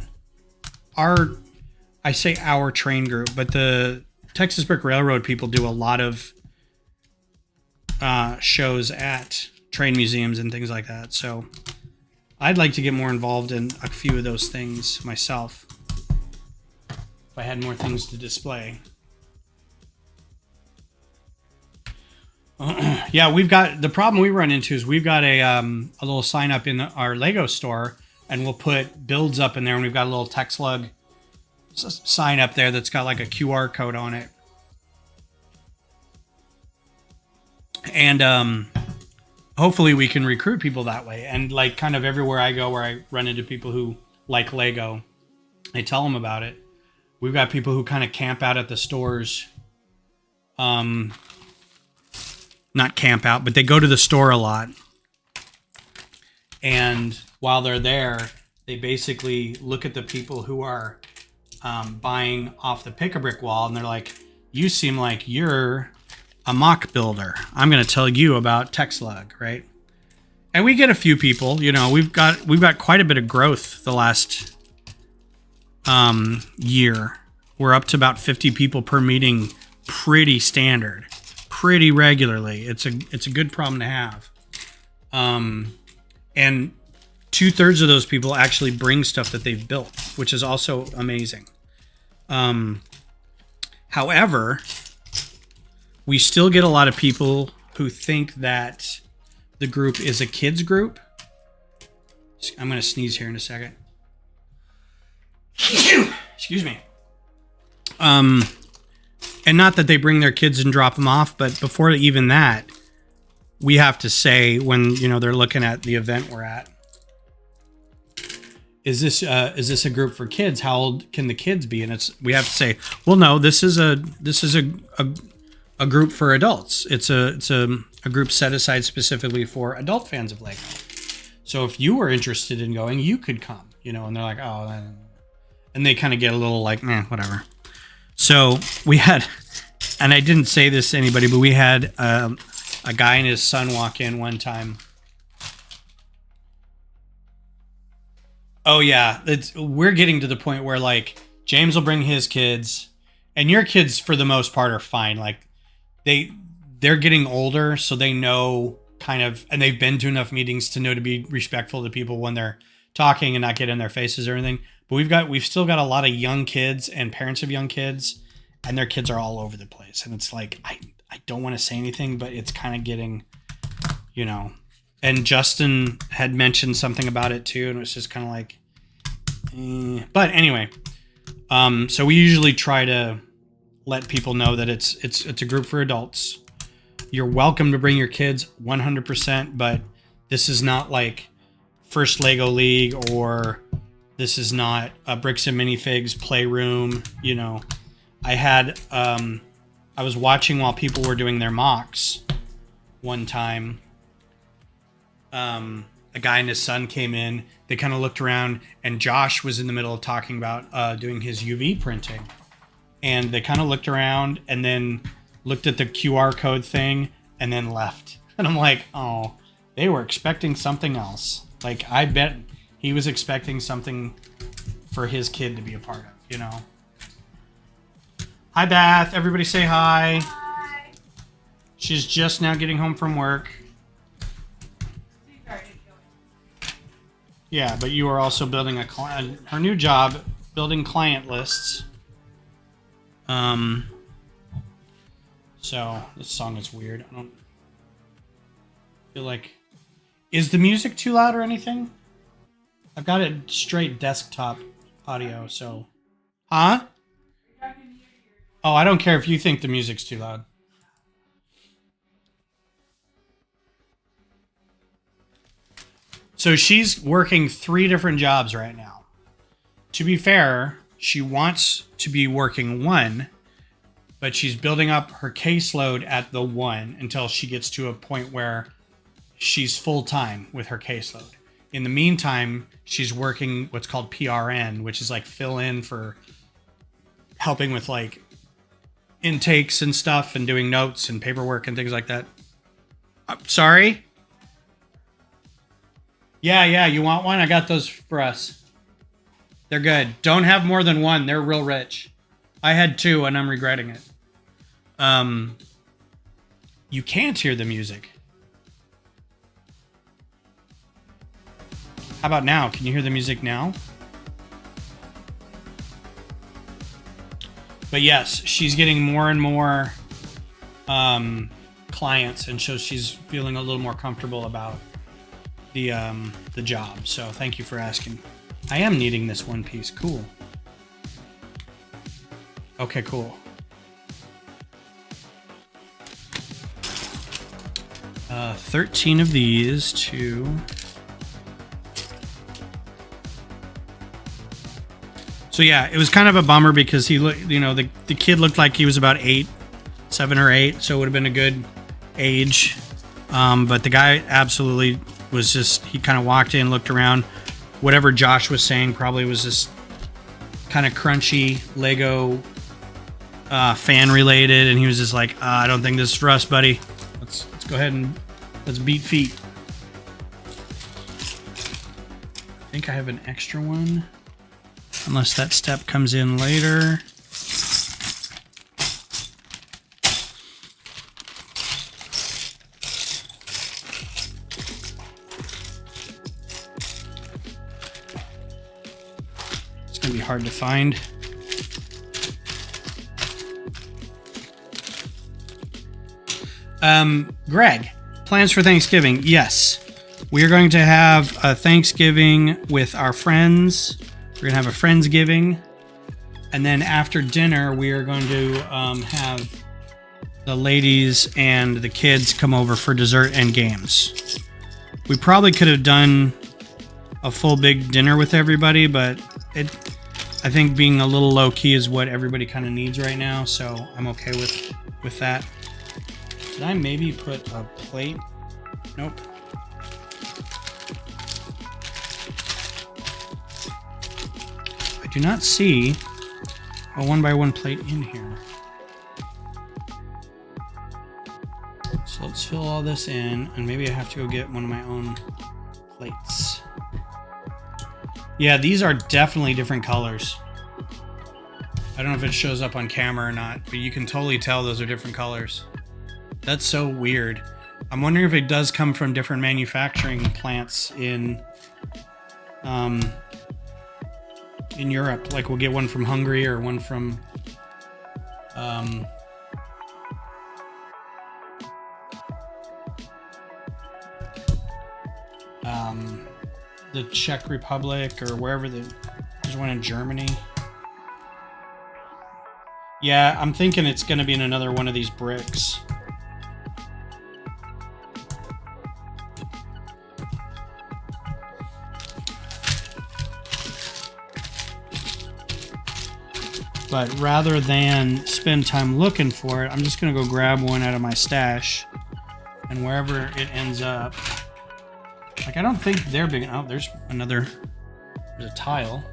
Speaker 1: I say our train group, but the Texas Brick Railroad people do a lot of shows at train museums and things like that. So I'd like to get more involved in a few of those things myself. If I had more things to display. Yeah, we've got, the problem we run into is we've got a little sign up in our Lego store, and we'll put builds up in there, and we've got a little TexLug sign up there that's got like a QR code on it. And hopefully we can recruit people that way. And like kind of everywhere I go where I run into people who like Lego, I tell them about it. We've got people who kind of camp out at the stores. Not camp out, but they go to the store a lot. And while they're there, they basically look at the people who are buying off the pick-a-brick wall, and they're like, you seem like you're a MOC builder. I'm going to tell you about TexLug, right? And we get a few people, you know, we've got quite a bit of growth the last year. We're up to about 50 people per meeting, pretty standard, pretty regularly. It's a good problem to have. And 2/3 of those people actually bring stuff that they've built, which is also amazing. However, we still get a lot of people who think that the group is a kids group. I'm going to sneeze here in a second. Excuse me. And not that they bring their kids and drop them off, but before even that, we have to say when, you know, they're looking at the event we're at, is this a group for kids? How old can the kids be? And we have to say, well, no, this is a group for adults. It's a group set aside specifically for adult fans of Lego. So if you were interested in going, you could come, you know. And they're like, oh, and they kind of get a little like, whatever. So we had, and I didn't say this to anybody, but we had a guy and his son walk in one time. Oh yeah, we're getting to the point where like James will bring his kids, and your kids for the most part are fine. Like they're getting older, so they know kind of, and they've been to enough meetings to know to be respectful to people when they're talking and not get in their faces or anything. But we've still got a lot of young kids and parents of young kids, and their kids are all over the place. And it's like I don't want to say anything, but it's kind of getting, you know. And Justin had mentioned something about it too, and it was just kind of like, But anyway, so we usually try to let people know that it's a group for adults. You're welcome to bring your kids 100%, but this is not like First Lego League, or this is not a Bricks and Minifigs playroom. You know, I was watching while people were doing their MOCs one time. A guy and his son came in. They kind of looked around, and Josh was in the middle of talking about doing his UV printing. And they kind of looked around and then looked at the QR code thing and then left. And I'm like, oh, they were expecting something else. Like, I bet he was expecting something for his kid to be a part of, you know? Hi, Beth. Everybody say hi.
Speaker 2: Hi.
Speaker 1: She's just now getting home from work. Yeah, but you are also building her new job, building client lists. So this song is weird. I don't feel like, is the music too loud or anything? I've got it straight desktop audio, so. Huh? Oh, I don't care if you think the music's too loud. So she's working 3 different jobs right now. To be fair, she wants to be working 1, but she's building up her caseload at the 1 until she gets to a point where she's full-time with her caseload. In the meantime, she's working what's called PRN, which is like fill in for helping with like intakes and stuff and doing notes and paperwork and things like that. Sorry? Yeah, you want one? I got those for us. They're good. Don't have more than one. They're real rich. I had 2 and I'm regretting it. You can't hear the music. How about now? Can you hear the music now? But yes, she's getting more and more clients, and so she's feeling a little more comfortable about the job. So thank you for asking. I am needing this one piece. Cool. Okay, cool. 13 of these to... So yeah, it was kind of a bummer because he looked, you know, the kid looked like he was about 7 or 8, so it would have been a good age. But the guy absolutely was just, he kind of walked in, looked around. Whatever Josh was saying probably was this kind of crunchy Lego fan related, and he was just like, I don't think this is for us, buddy. Let's go ahead and let's beat feet. I think I have an extra one. Unless that step comes in later. It's going to be hard to find. Greg, plans for Thanksgiving? Yes. We are going to have a Thanksgiving with our friends. We're going to have a Friendsgiving. And then after dinner, we are going to have the ladies and the kids come over for dessert and games. We probably could have done a full big dinner with everybody, but I think being a little low-key is what everybody kind of needs right now, so I'm okay with that. Did I maybe put a plate? Nope. I do not see a 1x1 plate in here. So let's fill all this in, and maybe I have to go get one of my own plates. Yeah, these are definitely different colors. I don't know if it shows up on camera or not, but you can totally tell those are different colors. That's so weird. I'm wondering if it does come from different manufacturing plants in Europe. Like we'll get one from Hungary or one from the Czech Republic or wherever. There's one in Germany. Yeah, I'm thinking it's going to be in another one of these bricks. But rather than spend time looking for it, I'm just going to go grab one out of my stash. And wherever it ends up... Like, I don't think they're big enough. Oh, there's another... There's a tile.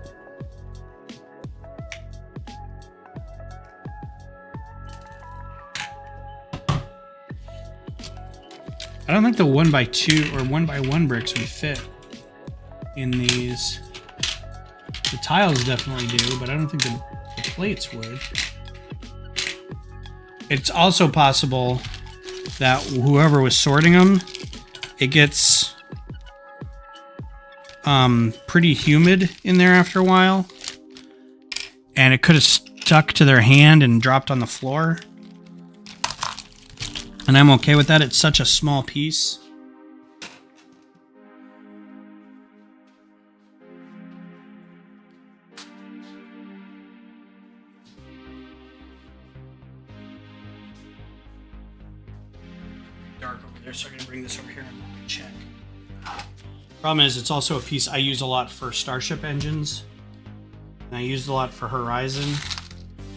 Speaker 1: I don't think the 1x2 or 1x1 bricks would fit in these. The tiles definitely do, but I don't think the plates would. It's also possible that whoever was sorting them, it gets pretty humid in there after a while, and it could have stuck to their hand and dropped on the floor. And I'm okay with that. It's such a small piece. Dark over there, so I'm gonna bring this over here and check. Problem is, it's also a piece I use a lot for Starship engines, and I used a lot for Horizon.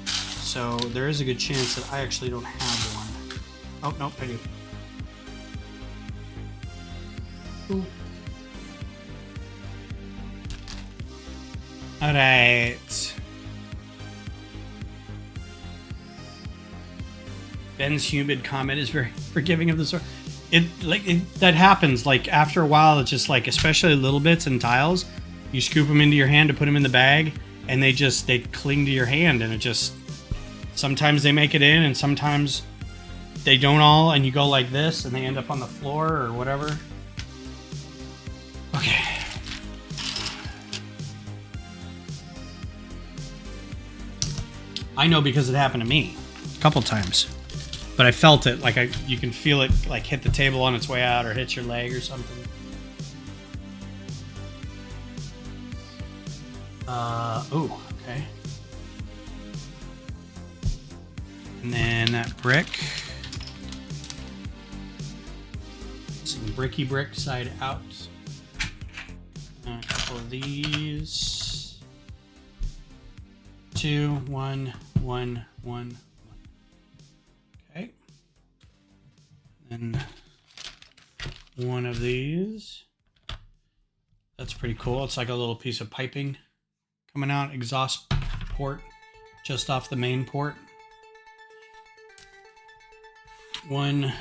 Speaker 1: So there is a good chance that I actually don't have one. Oh, nope, I do. Cool. All right. Ben's humid comment is very forgiving of the sort. That happens. Like after a while, it's just like, especially little bits and tiles, you scoop them into your hand to put them in the bag, and they cling to your hand, and it just, sometimes they make it in, and sometimes they don't all, and you go like this, and they end up on the floor or whatever. Okay. I know because it happened to me a couple times. But I felt it, like you can feel it like hit the table on its way out or hit your leg or something. Oh, okay. And then that brick. Some bricky brick side out. A couple of these. 2, 1, 1, 1. Okay. And one of these. That's pretty cool. It's like a little piece of piping coming out, exhaust port just off the main port. 1,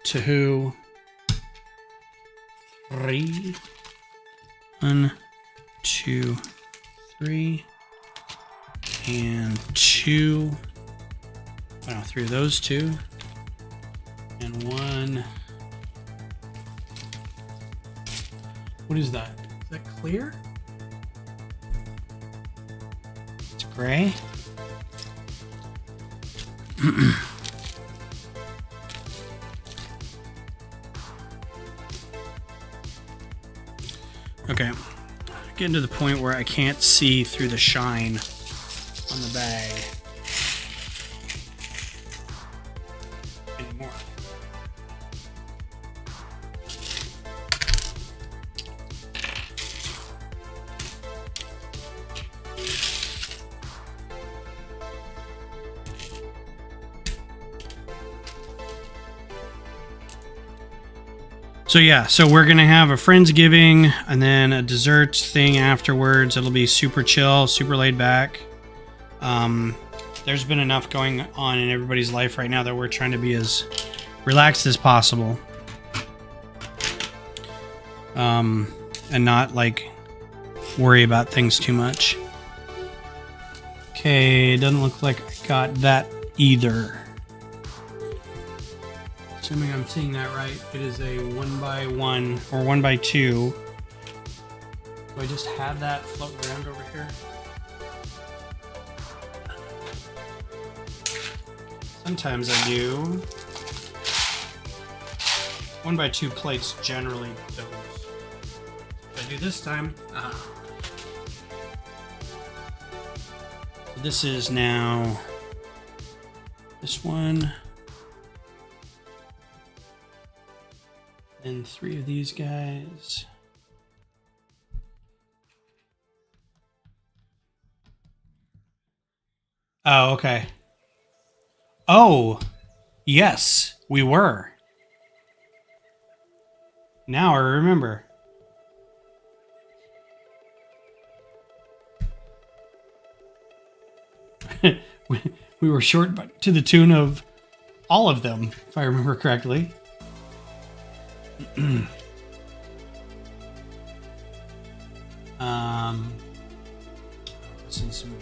Speaker 1: 2, 3. 1, 2, 3. And 2. Oh, no, 3 of those 2. And 1. What is that? Is that clear? It's gray. Okay. Getting to the point where I can't see through the shine on the bag anymore. So yeah, so we're gonna have a Friendsgiving and then a dessert thing afterwards. It'll be super chill, super laid back. There's been enough going on in everybody's life right now that we're trying to be as relaxed as possible. And not like worry about things too much. Okay, doesn't look like I got that either. Assuming I'm seeing that right, it is a 1x1 or 1x2. Do I just have that floating around over here? Sometimes I do. 1x2 plates generally don't. What I do this time? This is now this one. And 3 of these guys. Oh, okay. Oh, yes, we were. Now I remember. we were short to the tune of all of them, if I remember correctly. Let's see some.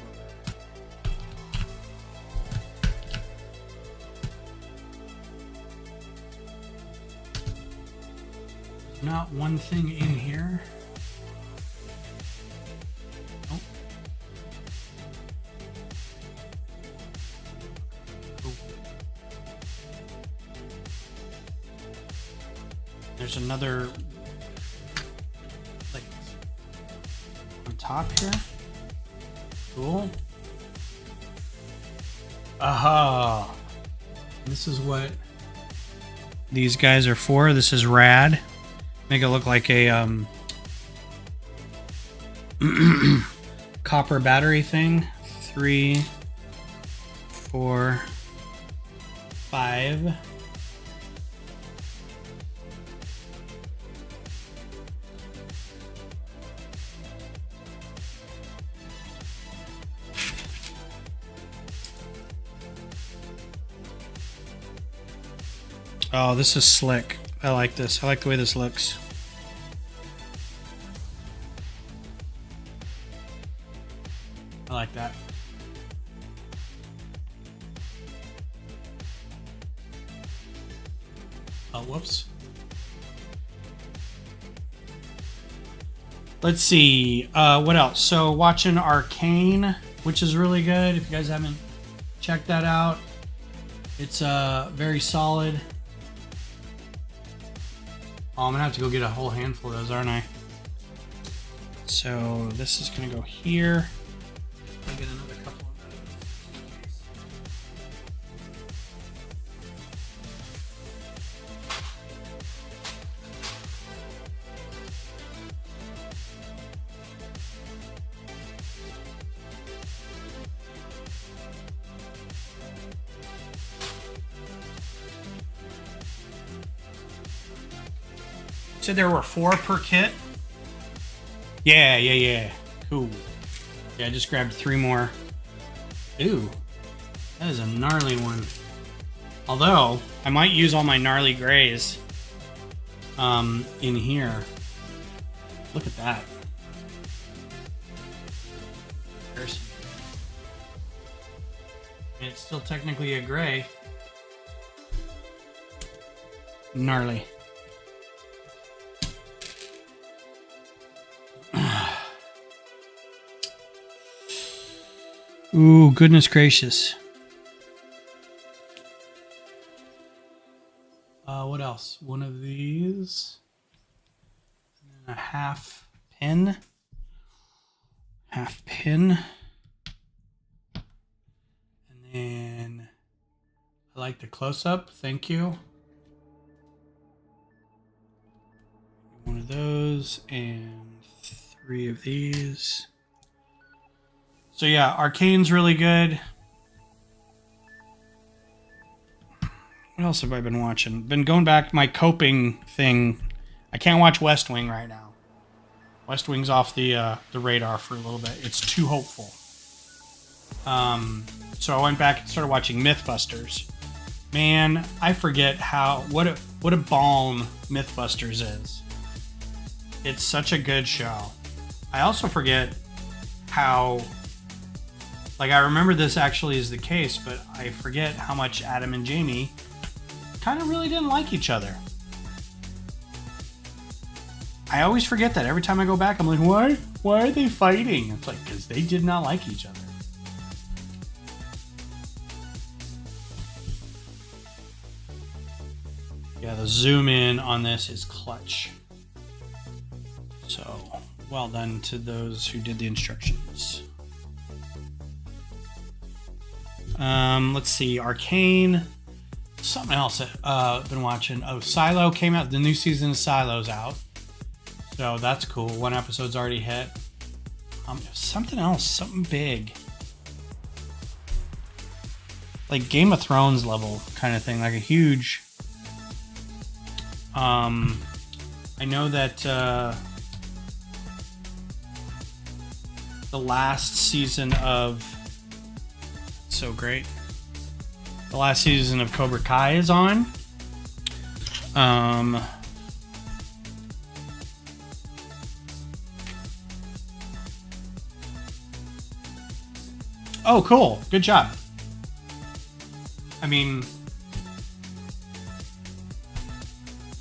Speaker 1: Not one thing in here. Oh. Oh. There's another like on top here. Cool. Aha. This is what these guys are for. This is rad. Make it look like a copper battery thing. 3, 4, 5. Oh, this is slick. I like this. I like the way this looks. I like that. Oh, whoops. Let's see. What else? So watching Arcane, which is really good. If you guys haven't checked that out, it's very solid. Oh, I'm gonna have to go get a whole handful of those, aren't I? So this is gonna go here. I'll get another couple of those. Said there were 4 per kit. Yeah. Cool. Yeah, I just grabbed 3 more. Ooh, that is a gnarly one. Although, I might use all my gnarly grays in here. Look at that. And it's still technically a gray. Gnarly. Ooh, goodness gracious. What else? One of these. And then a half pin. Half pin. And then I like the close-up. Thank you. One of those and 3 of these. So yeah, Arcane's really good. What else have I been watching? Been going back my coping thing. I can't watch West Wing right now. West Wing's off the radar for a little bit. It's too hopeful. So I went back and started watching Mythbusters. Man, I forget what a balm Mythbusters is. It's such a good show. I also forget how, like, I remember this actually is the case, but I forget how much Adam and Jamie kind of really didn't like each other. I always forget that. Every time I go back, I'm like, why are they fighting? It's like, because they did not like each other. Yeah, the zoom in on this is clutch. So, well done to those who did the instructions. Let's see, Arcane. Something else I've been watching. Oh, Silo came out. The new season of Silo's out. So that's cool. 1 episode's already hit. Something else, something big. Like Game of Thrones level kind of thing, like a huge... I know that the last season of... So great. The last season of Cobra Kai is on. Oh, cool. Good job. I mean,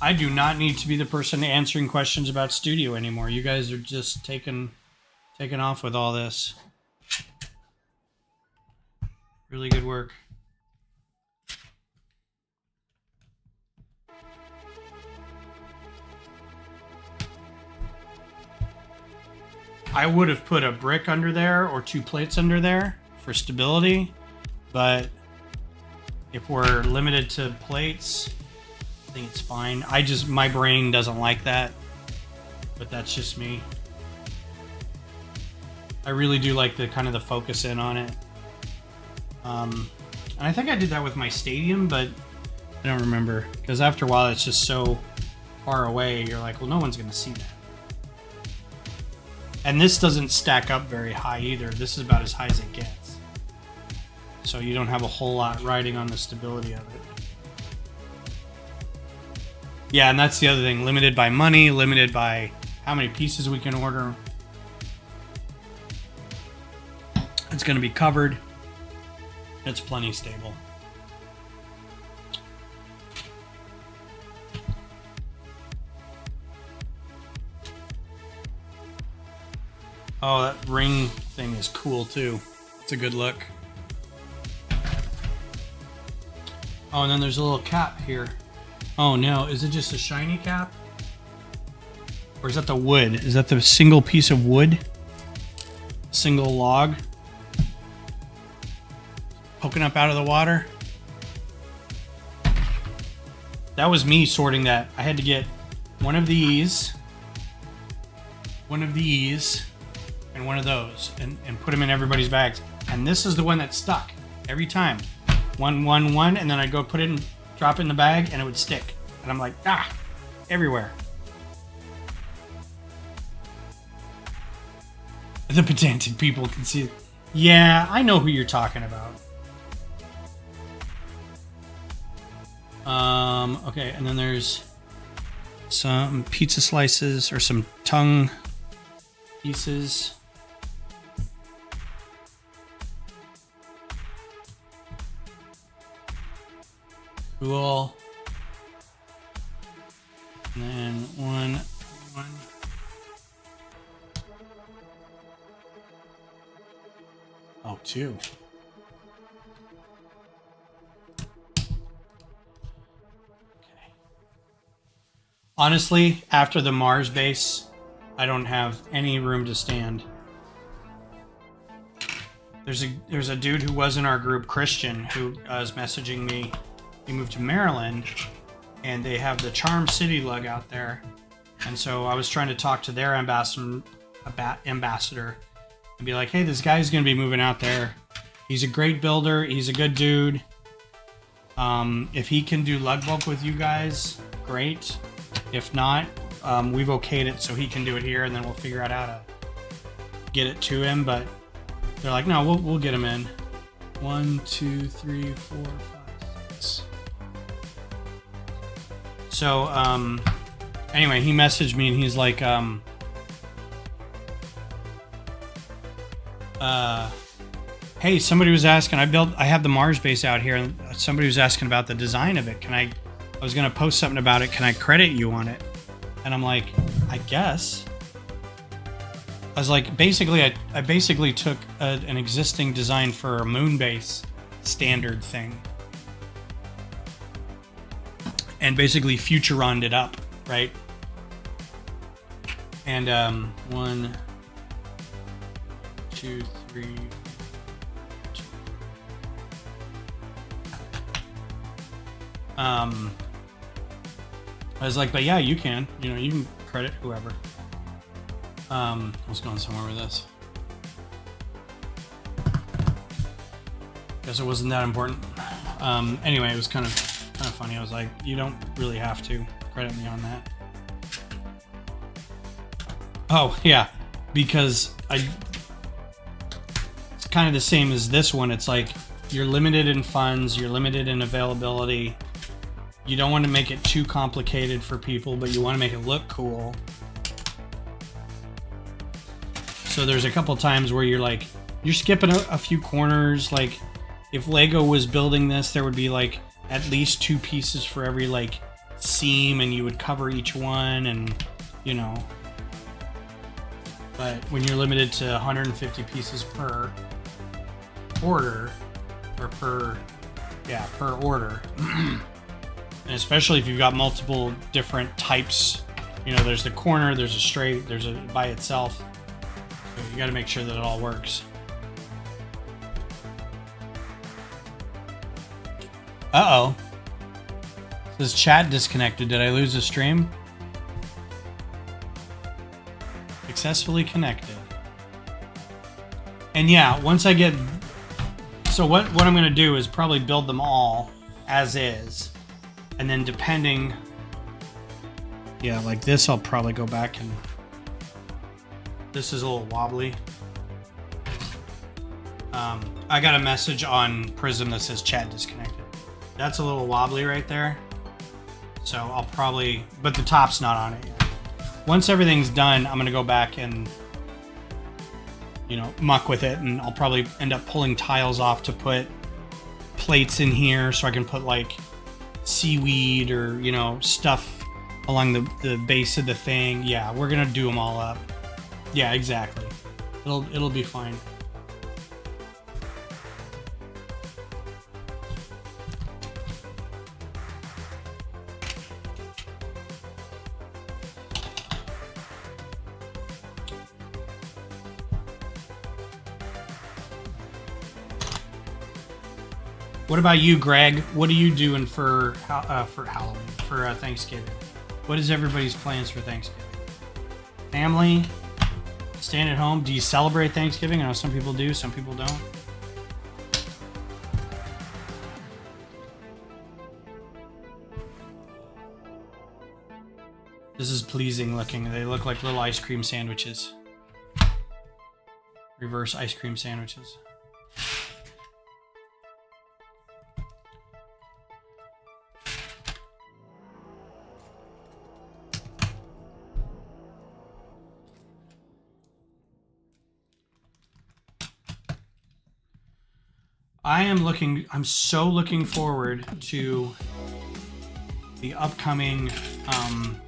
Speaker 1: I do not need to be the person answering questions about studio anymore. You guys are just taking off with all this. Really good work. I would have put a brick under there or 2 plates under there for stability, but if we're limited to plates, I think it's fine. My brain doesn't like that, but that's just me. I really do like the kind of the focus in on it. And I think I did that with my stadium, but I don't remember, because after a while it's just so far away, you're like, well, no one's gonna see that. And this doesn't stack up very high either. This is about as high as it gets. So you don't have a whole lot riding on the stability of it. Yeah, and that's the other thing. Limited by money, limited by how many pieces we can order. It's going to be covered. It's plenty stable. Oh, that ring thing is cool too. It's a good look. Oh, and then there's a little cap here. Oh no, is it just a shiny cap? Or is that the wood? Is that the single piece of wood? Single log? Poking up out of the water? That was me sorting that. I had to get one of these, and one of those, and put them in everybody's bags. And this is the one that stuck every time. One, and then I'd go put it in, drop it in the bag, and it would stick. And I'm like, everywhere. The pedantic people can see it. Yeah, I know who you're talking about. Okay, and then there's some pizza slices or some tongue pieces. Cool. And then one. Oh, two. Honestly, after the Mars base, I don't have any room to stand. There's a dude who was in our group, Christian, who is messaging me. He moved to Maryland, and they have the Charm City LUG out there. And so I was trying to talk to their ambassador and be like, hey, this guy's going to be moving out there. He's a great builder. He's a good dude. If he can do LUG bulk with you guys, great. If not, we've okayed it so he can do it here, and then we'll figure out how to get it to him. But they're like, no, we'll get him in. 1, 2, 3, 4, 5, 6. So, anyway, he messaged me and he's like, hey, somebody was asking, I have the Mars base out here, and somebody was asking about the design of it. I was going to post something about it. Can I credit you on it? And I'm like, I guess. I was like, basically, I basically took an existing design for a moon base standard thing and basically futuroned it up, right? And 1, 2, 3. I was like, but yeah, you can. You can credit whoever. I was going somewhere with this. Guess it wasn't that important. Anyway, it was kind of funny. I was like, you don't really have to credit me on that. Oh yeah, because it's kind of the same as this one. It's like you're limited in funds, you're limited in availability. You don't want to make it too complicated for people, but you want to make it look cool. So there's a couple times where you're skipping a few corners. Like if Lego was building this, there would be like at least 2 pieces for every like seam, and you would cover each one, and but when you're limited to 150 pieces per order, or per order, and especially if you've got multiple different types, there's the corner, there's a straight, there's a by itself. So you got to make sure that it all works. Uh-oh. It says chat disconnected. Did I lose the stream? Successfully connected. And yeah, once I get... So what I'm going to do is probably build them all as is. And then depending... Yeah, like this, I'll probably go back and... This is a little wobbly. I got a message on Prism that says chat disconnected. That's a little wobbly right there. So I'll probably, but the top's not on it yet. Once everything's done, I'm gonna go back and, you know, muck with it, and I'll probably end up pulling tiles off to put plates in here so I can put like seaweed or, you know, stuff along the base of the thing. Yeah, we're gonna do them all up. Yeah, exactly. It'll be fine. What about you, Greg? What are you doing for Halloween, for Thanksgiving? What is everybody's plans for Thanksgiving? Family? Staying at home? Do you celebrate Thanksgiving? I know some people do, some people don't. This is pleasing looking. They look like little ice cream sandwiches. Reverse ice cream sandwiches. I'm so looking forward to the upcoming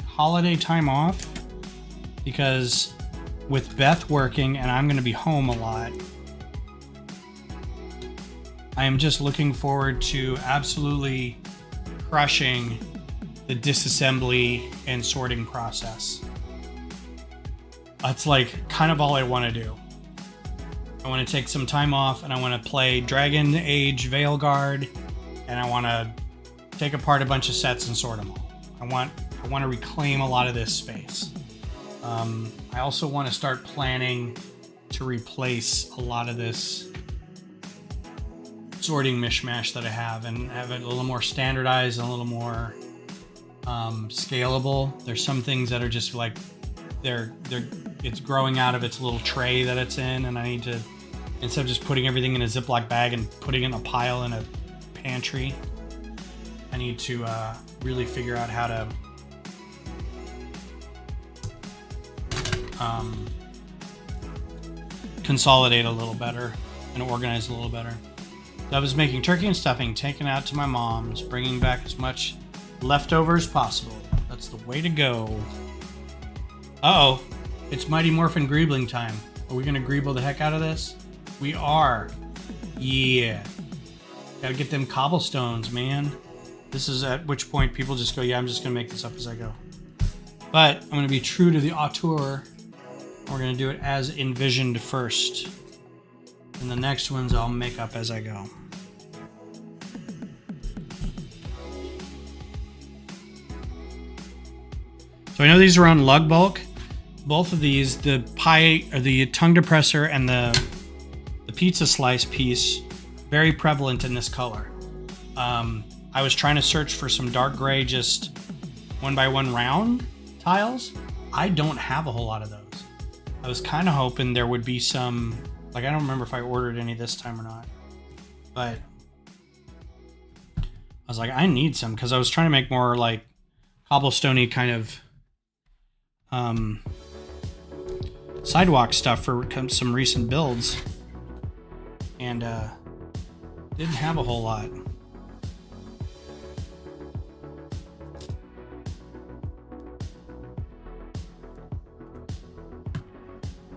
Speaker 1: holiday time off, because with Beth working and I'm going to be home a lot, I am just looking forward to absolutely crushing the disassembly and sorting process. That's like kind of all I want to do. I want to take some time off and I want to play Dragon Age Veilguard, and I want to take apart a bunch of sets and sort them all. I want to reclaim a lot of this space. I also want to start planning to replace a lot of this sorting mishmash that I have, and have it a little more standardized and a little more scalable. There's some things that are just like it's growing out of its little tray that it's in, and I need to, instead of just putting everything in a Ziploc bag and putting it in a pile in a pantry, I need to really figure out how to consolidate a little better and organize a little better. So I was making turkey and stuffing, taking out to my mom's, bringing back as much leftover as possible. That's the way to go. Uh-oh, it's Mighty Morphin Greebling time. Are we gonna greeble the heck out of this? We are. Yeah. Gotta get them cobblestones, man. This is at which point people just go, yeah, I'm just gonna make this up as I go. But I'm gonna be true to the auteur. We're gonna do it as envisioned first. And the next ones I'll make up as I go. So I know these are on lug bulk. Both of these, the pie or the tongue depressor and the pizza slice piece, very prevalent in this color. I was trying to search for some dark gray, just 1x1 round tiles. I don't have a whole lot of those. I was kind of hoping there would be some, like, I don't remember if I ordered any this time or not, but I was like, I need some, because I was trying to make more like cobblestoney kind of sidewalk stuff for some recent builds, and didn't have a whole lot.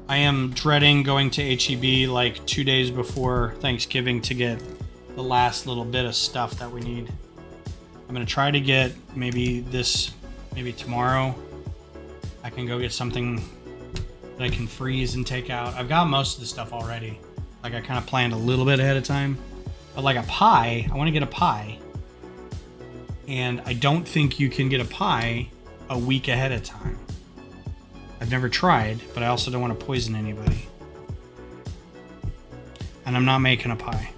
Speaker 1: I am dreading going to HEB like 2 days before Thanksgiving to get the last little bit of stuff that we need. I'm gonna try to get maybe tomorrow. I can go get something that I can freeze and take out. I've got most of the stuff already. Like, I kind of planned a little bit ahead of time. But like a pie, I want to get a pie. And I don't think you can get a pie a week ahead of time. I've never tried, but I also don't want to poison anybody. And I'm not making a pie.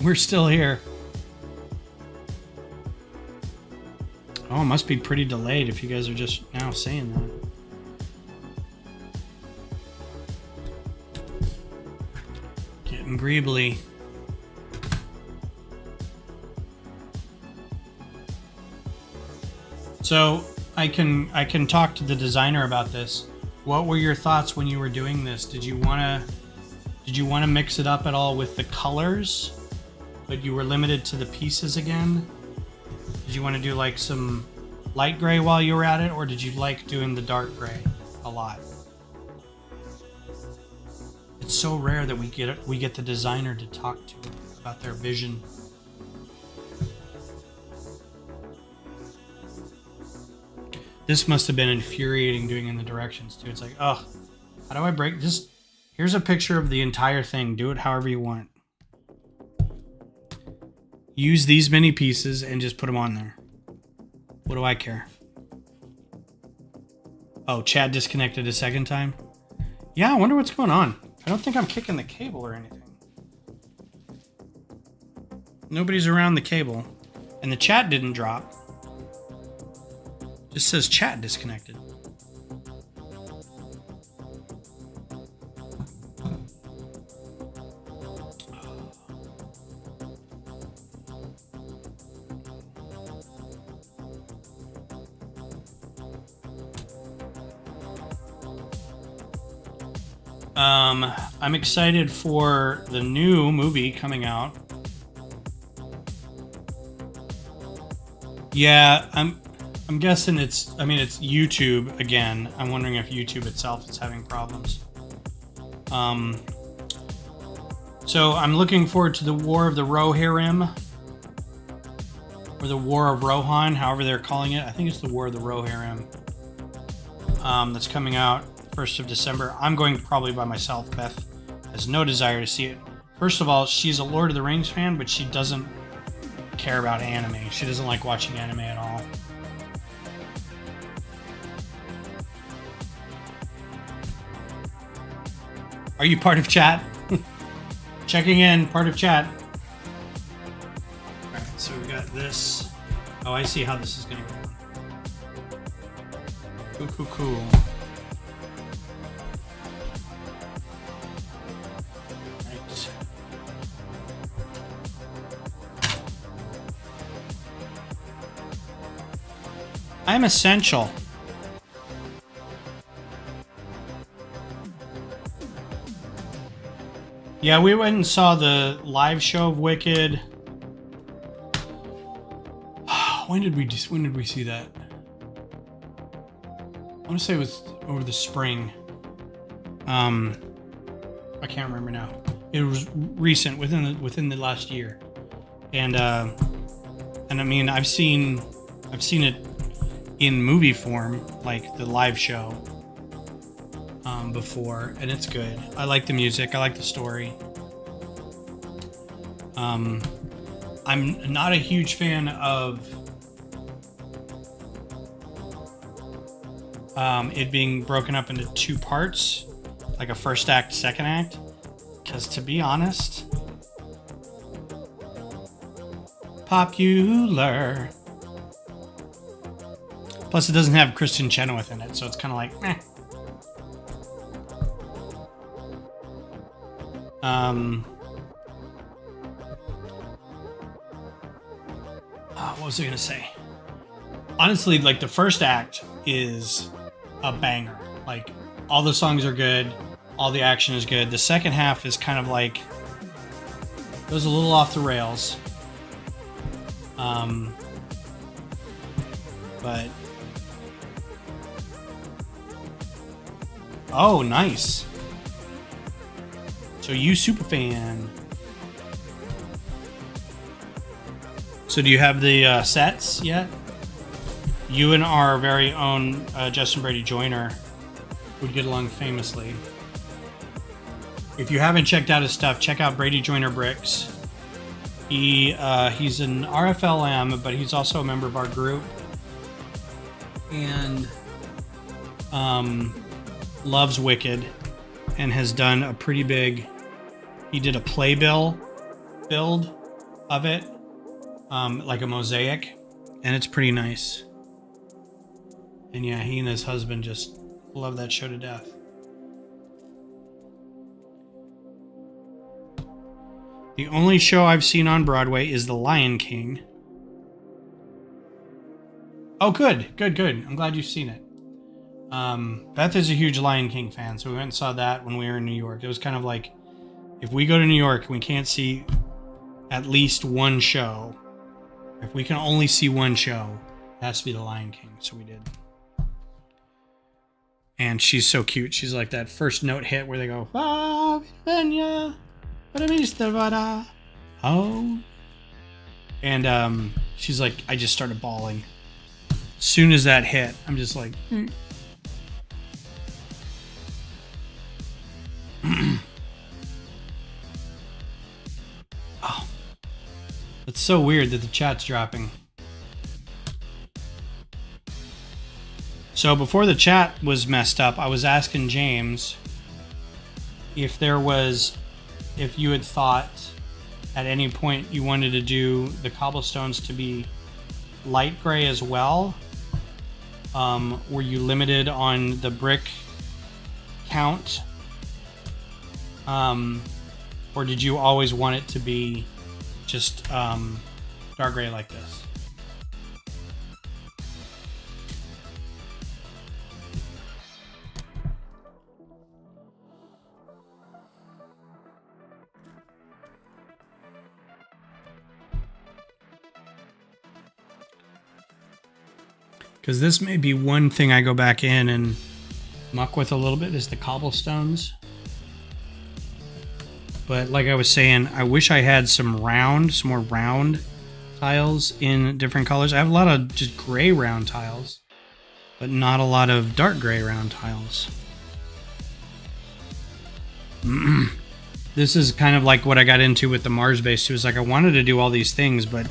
Speaker 1: We're still here. Oh, it must be pretty delayed if you guys are just now saying that. Getting greebly. So I can talk to the designer about this. What were your thoughts when you were doing this? Did you wanna mix it up at all with the colors, but you were limited to the pieces again? Did you want to do like some light gray while you were at it, or did you like doing the dark gray a lot? It's so rare that we get the designer to talk to about their vision. This must have been infuriating doing in the directions too. It's like, oh, how do I break this? Here's a picture of the entire thing. Do it however you want. Use these many pieces and just put them on there. What do I care? Oh, Chad disconnected a second time. Yeah, I wonder what's going on. I don't think I'm kicking the cable or anything. Nobody's around the cable. And the chat didn't drop. Just says chat disconnected. I'm excited for the new movie coming out. Yeah, I'm guessing it's YouTube again. I'm wondering if YouTube itself is having problems. So I'm looking forward to the War of the Rohirrim, or the War of Rohan, however they're calling it. I think it's the War of the Rohirrim. That's coming out 1st of December. I'm going probably by myself. Beth has no desire to see it. First of all, she's a Lord of the Rings fan, but she doesn't care about anime. She doesn't like watching anime at all. Are you part of chat? Checking in, part of chat. Alright, so we got this. Oh, I see how this is gonna go. Cool. Right. I'm essential. Yeah, we went and saw the live show of Wicked. When did we see that? I want to say it was over the spring. I can't remember now. It was recent, within the last year, and I mean I've seen it in movie form, like the live show. Before, and it's good. I like the music. I like the story. I'm not a huge fan of it being broken up into two parts, like a first act, second act, because to be honest, popular. Plus, it doesn't have Kristen Chenoweth in it, so it's kind of like, meh. What was I gonna say? Honestly, like the first act is a banger. Like all the songs are good, all the action is good. The second half is kind of like goes a little off the rails. But oh, nice. So you super fan. So do you have the sets yet? You and our very own Justin Brady Joyner would get along famously. If you haven't checked out his stuff, check out Brady Joyner Bricks. He's an RFLM, but he's also a member of our group. And loves Wicked and has done a pretty big... He did a playbill build of it, like a mosaic, and it's pretty nice. And yeah, he and his husband just love that show to death. The only show I've seen on Broadway is The Lion King. Oh, good, good, good. I'm glad you've seen it. Beth is a huge Lion King fan, so we went and saw that when we were in New York. It was kind of like, if we go to New York and we can't see at least one show, if we can only see one show, it has to be The Lion King, so we did. And she's so cute. She's like that first note hit where they go, oh. And she's like, I just started bawling. As soon as that hit, I'm just like, oh, it's so weird that the chat's dropping. So before the chat was messed up, I was asking James if you had thought at any point you wanted to do the cobblestones to be light gray as well. Were you limited on the brick count? Or did you always want it to be just dark gray like this? Because this may be one thing I go back in and muck with a little bit is the cobblestones. But like I was saying, I wish I had some more round tiles in different colors. I have a lot of just gray round tiles, but not a lot of dark gray round tiles. This is kind of like what I got into with the Mars base. It was like I wanted to do all these things, but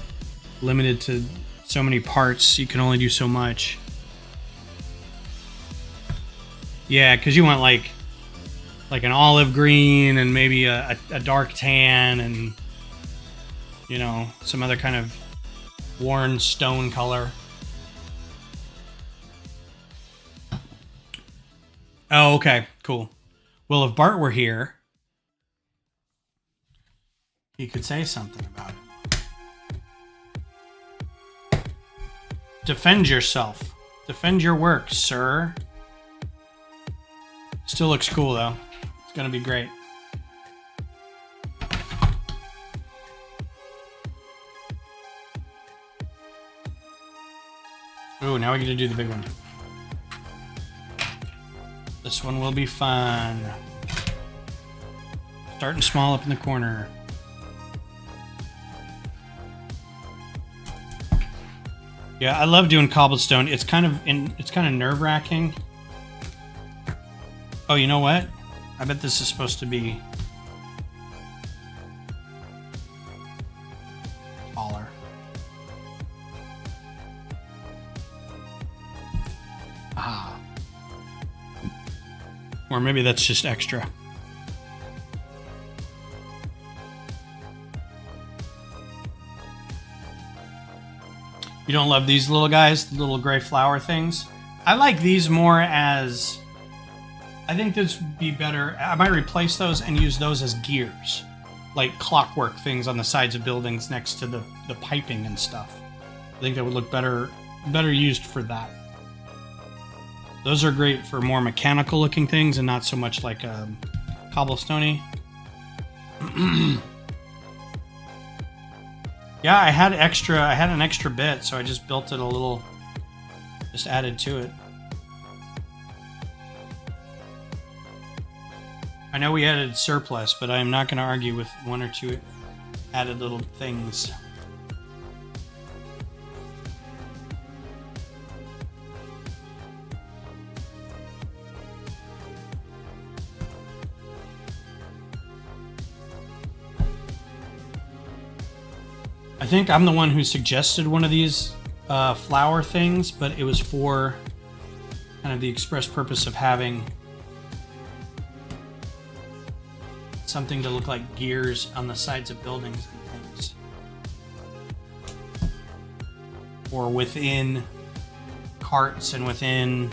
Speaker 1: limited to so many parts, you can only do so much. Yeah, because you want like an olive green and maybe a dark tan and, you know, some other kind of worn stone color. Oh, okay, cool. Well, if Bart were here, he could say something about it. Defend yourself. Defend your work, sir. Still looks cool, though. It's gonna be great. Ooh, now we get to do the big one. This one will be fun. Starting small up in the corner. Yeah, I love doing cobblestone. It's kind of nerve-wracking. Oh, you know what? I bet this is supposed to be taller. Ah. Or maybe that's just extra. You don't love these little guys, the little gray flower things? I like these more as... I think this would be better. I might replace those and use those as gears. Like clockwork things on the sides of buildings next to the piping and stuff. I think that would look better used for that. Those are great for more mechanical looking things and not so much like cobblestone-y. Yeah, I had an extra bit, so I just built it a little, just added to it. I know we added surplus, but I'm not going to argue with one or two added little things. I think I'm the one who suggested one of these flower things, but it was for kind of the express purpose of having something to look like gears on the sides of buildings and things. or within carts and within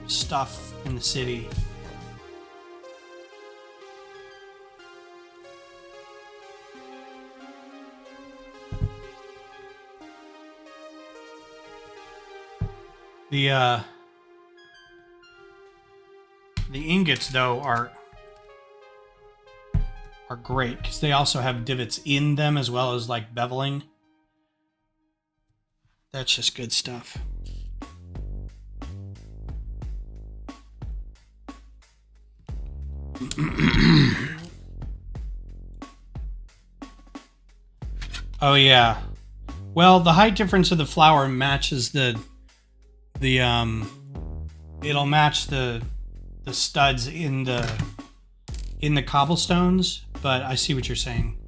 Speaker 1: stuff in the city. The ingots, though, are great because they also have divots in them as well as like beveling. That's just good stuff. Oh yeah. Well, the height difference of the flower matches it'll match the studs in the cobblestones, but I see what you're saying.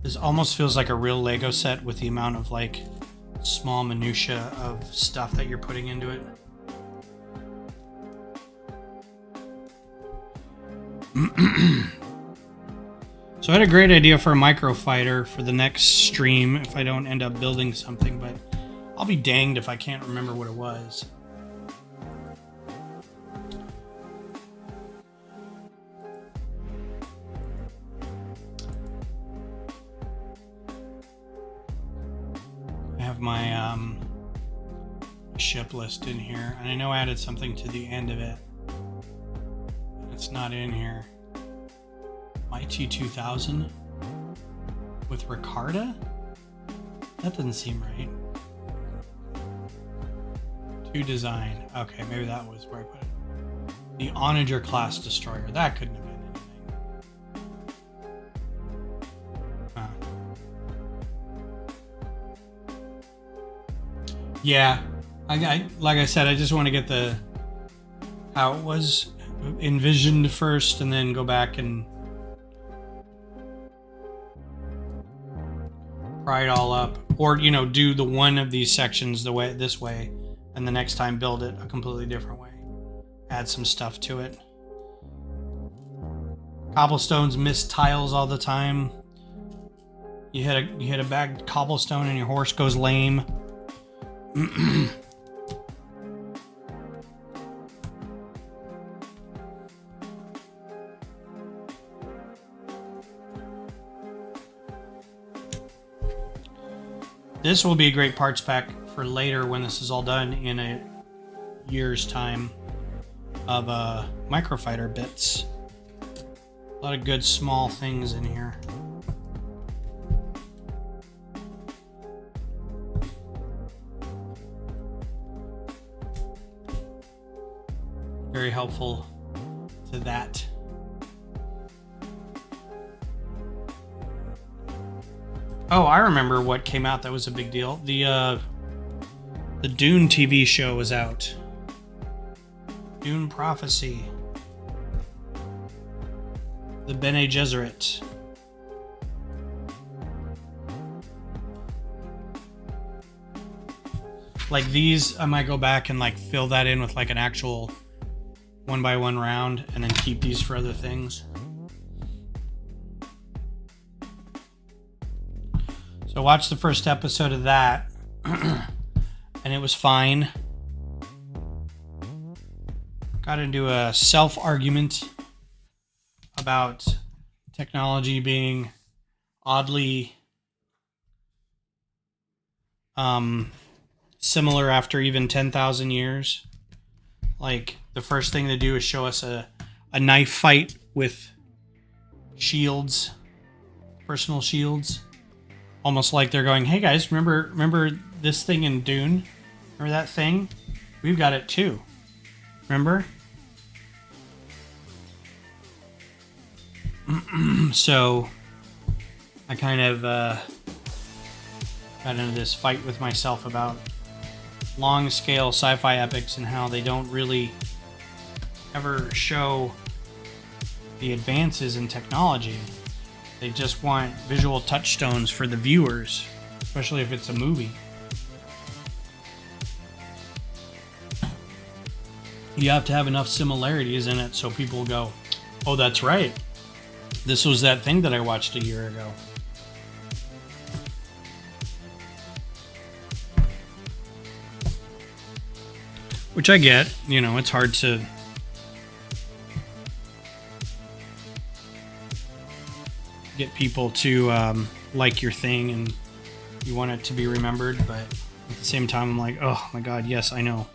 Speaker 1: This almost feels like a real Lego set with the amount of like small minutia of stuff that you're putting into it. So I had a great idea for a microfighter for the next stream if I don't end up building something, but I'll be danged if I can't remember what it was. I have my ship list in here, and I know I added something to the end of it. It's not in here. YT2000 with Ricarda? That doesn't seem right. To design. Okay, maybe that was where I put it. The Onager class destroyer. That couldn't have been anything. Yeah. I like I said, I just want to get how it was envisioned first and then go back and pry it all up, or do the one of these sections this way and the next time build it a completely different way, add some stuff to it. Cobblestones miss tiles all the time. You hit a bad cobblestone and your horse goes lame. This will be a great parts pack for later when this is all done in a year's time of microfighter bits. A lot of good small things in here. Very helpful to that. Oh, I remember what came out that was a big deal. The Dune TV show was out. Dune Prophecy. The Bene Gesserit. Like these, I might go back and like fill that in with like an actual 1x1 round and then keep these for other things. So I watched the first episode of that and it was fine. Got into a self-argument about technology being oddly similar after even 10,000 years. Like, the first thing they do is show us a knife fight with shields, personal shields. Almost like they're going, hey guys, remember this thing in Dune? Remember that thing? We've got it too. Remember? So, I kind of got into this fight with myself about long-scale sci-fi epics and how they don't really ever show the advances in technology. They just want visual touchstones for the viewers, especially if it's a movie. You have to have enough similarities in it so people go, oh, that's right. This was that thing that I watched a year ago. Which I get, you know, it's hard to get people to like your thing and you want it to be remembered, but at the same time, I'm like, oh my God, yes, I know.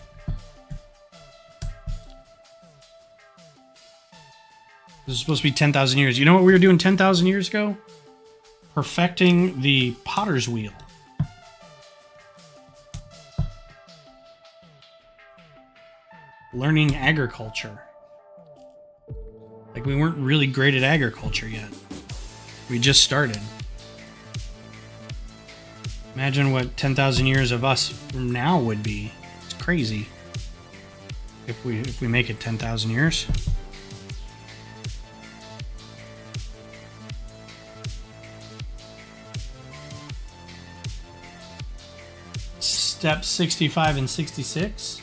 Speaker 1: This is supposed to be 10,000 years. You know what we were doing 10,000 years ago? Perfecting the potter's wheel. Learning agriculture. Like, we weren't really great at agriculture yet. We just started. Imagine what 10,000 years of us from now would be. It's crazy. If we make it 10,000 years. Step 65 and 66.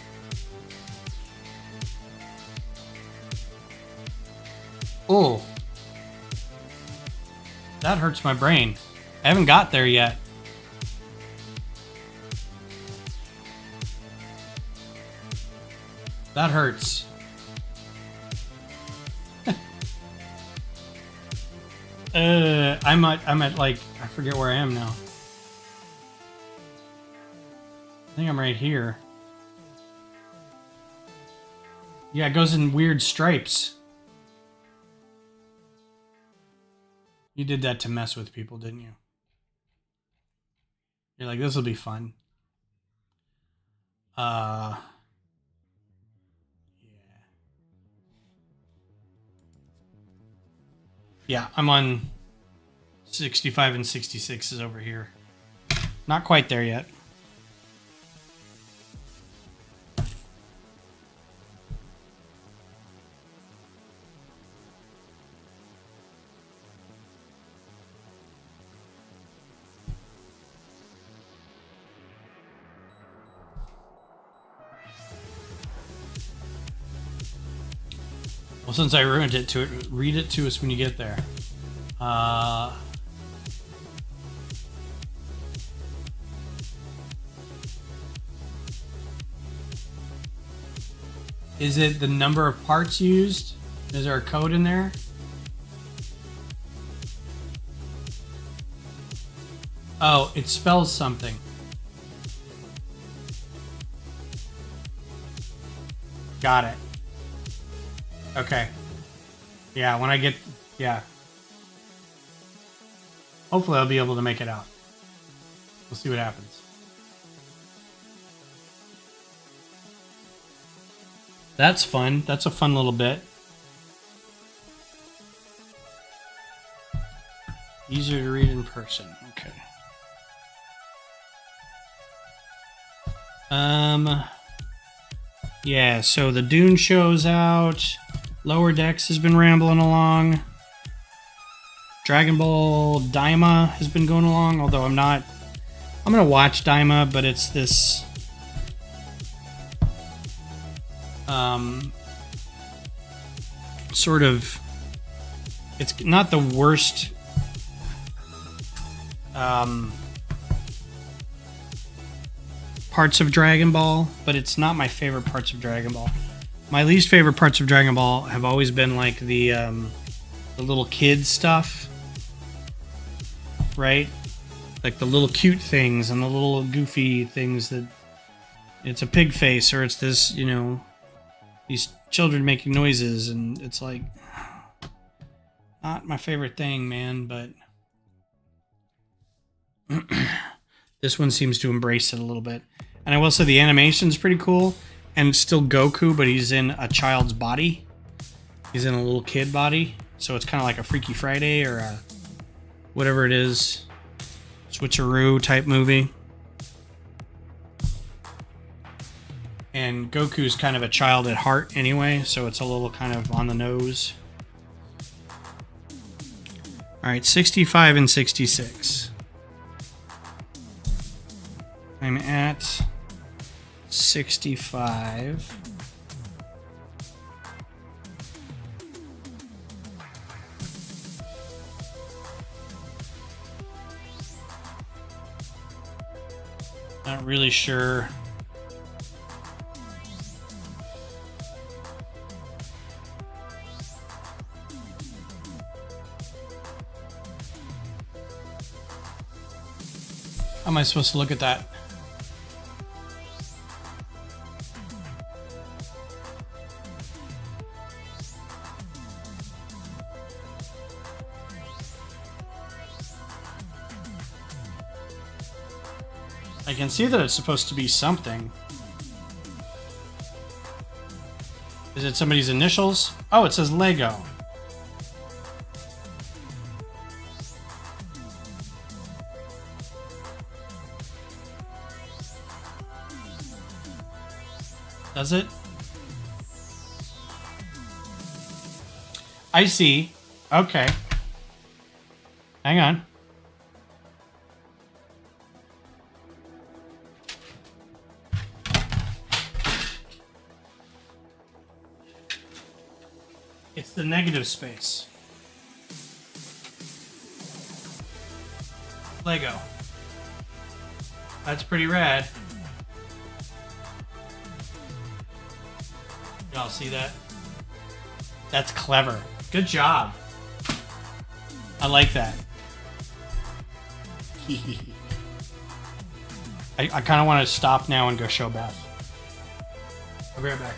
Speaker 1: Oh. That hurts my brain. I haven't got there yet. That hurts. I'm at like, I forget where I am now. I think I'm right here. Yeah, it goes in weird stripes. You did that to mess with people, didn't you? You're like, this will be fun. Yeah, I'm on 65 and 66 is over here. Not quite there yet. Well, since I ruined it, read it to us when you get there. Is it the number of parts used? Is there a code in there? Oh, it spells something. Got it. Okay. Yeah, when I get... Yeah. Hopefully I'll be able to make it out. We'll see what happens. That's fun. That's a fun little bit. Easier to read in person. Okay. Yeah, so the Dune show's out. Lower Decks has been rambling along. Dragon Ball Daima has been going along, although I'm gonna watch Daima, but it's this sort of, it's not the worst parts of Dragon Ball, but it's not my favorite parts of Dragon Ball. My least favorite parts of Dragon Ball have always been like the little kid stuff, right? Like the little cute things and the little goofy things that it's a pig face or it's this, you know, these children making noises, and it's like not my favorite thing, man, but this one seems to embrace it a little bit. And I will say the animation's pretty cool, and it's still Goku, but he's in a child's body. He's in a little kid body, so it's kind of like a Freaky Friday or a whatever it is, switcheroo type movie. And Goku's kind of a child at heart anyway, so it's a little kind of on the nose. All right, 65 and 66. I'm at 65. Not really sure. How am I supposed to look at that? I can see that it's supposed to be something. Is it somebody's initials? Oh, it says Lego. Does it? I see. Okay. Hang on. It's the negative space. Lego. That's pretty rad. Y'all see that? That's clever. Good job. I like that. I kind of want to stop now and go show Beth. I'll be right back.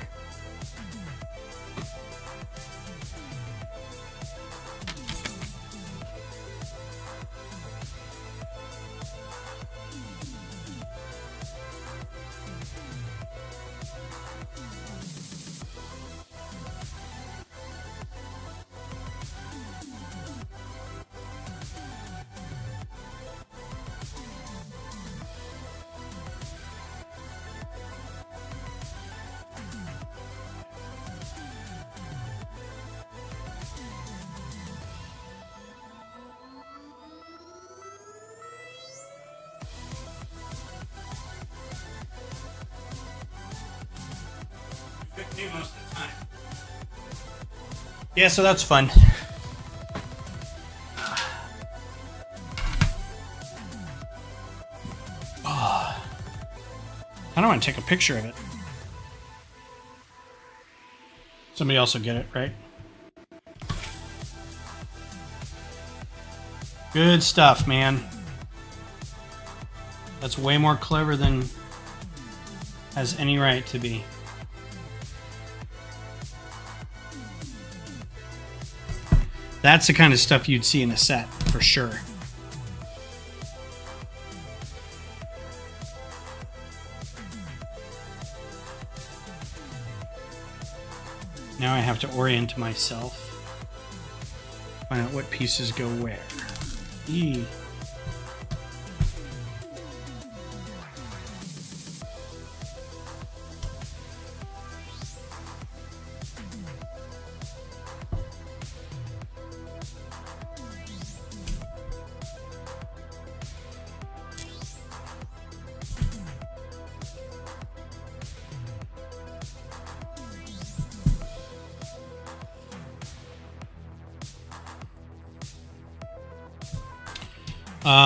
Speaker 1: Most of the time. Yeah, so that's fun. I don't want to take a picture of it. Somebody else will get it, right? Good stuff, man. That's way more clever than has any right to be. That's the kind of stuff you'd see in a set, for sure. Now I have to orient myself. Find out what pieces go where. Eee.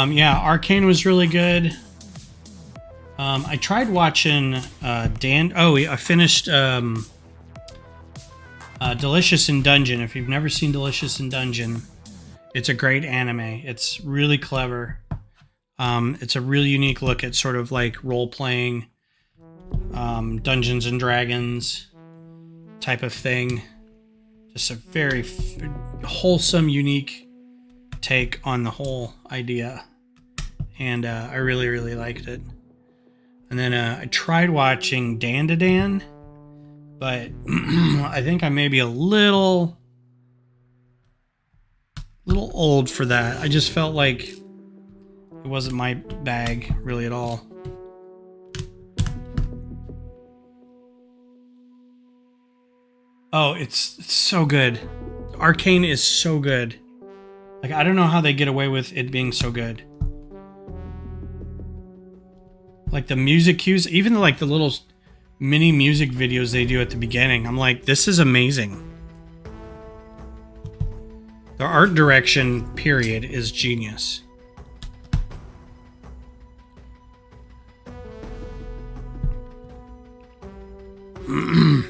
Speaker 1: Yeah, Arcane was really good. I tried watching Dan. Oh, I finished Delicious in Dungeon. If you've never seen Delicious in Dungeon, it's a great anime. It's really clever. It's a really unique look at sort of like role-playing, Dungeons and Dragons type of thing. Just a very wholesome, unique take on the whole idea. And I really, really liked it. And then I tried watching Dan to Dan, but I think I may be a little old for that. I just felt like it wasn't my bag really at all. Oh, it's so good. Arcane is so good. Like, I don't know how they get away with it being so good. Like the music cues, even like the little mini music videos they do at the beginning. I'm like, this is amazing. The art direction, period, is genius. The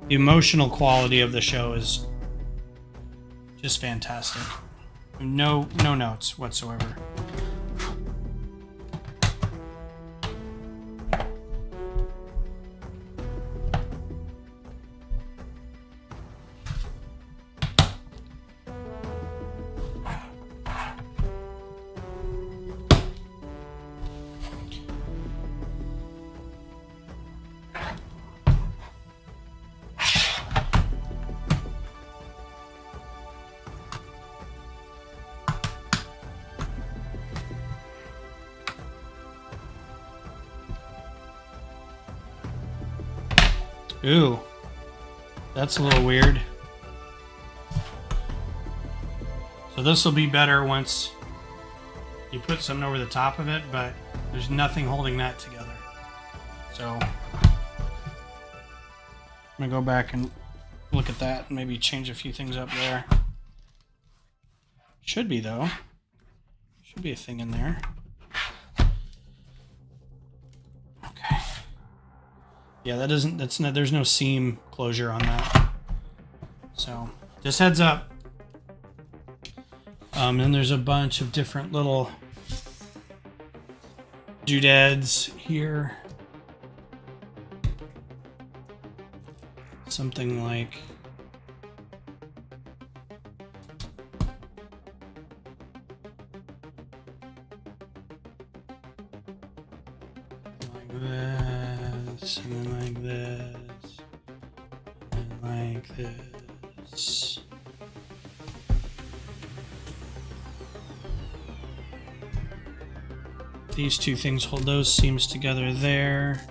Speaker 1: emotional quality of the show is just fantastic. No notes whatsoever. Ooh, that's a little weird. So this will be better once you put something over the top of it, but there's nothing holding that together. So I'm gonna go back and look at that and maybe change a few things up there. Should be though. Should be a thing in there. Okay. Yeah, that doesn't. That's not. There's no seam closure on that. So just heads up. And there's a bunch of different little doodads here. Something like this, and then like this, and like this. These two things hold those seams together there.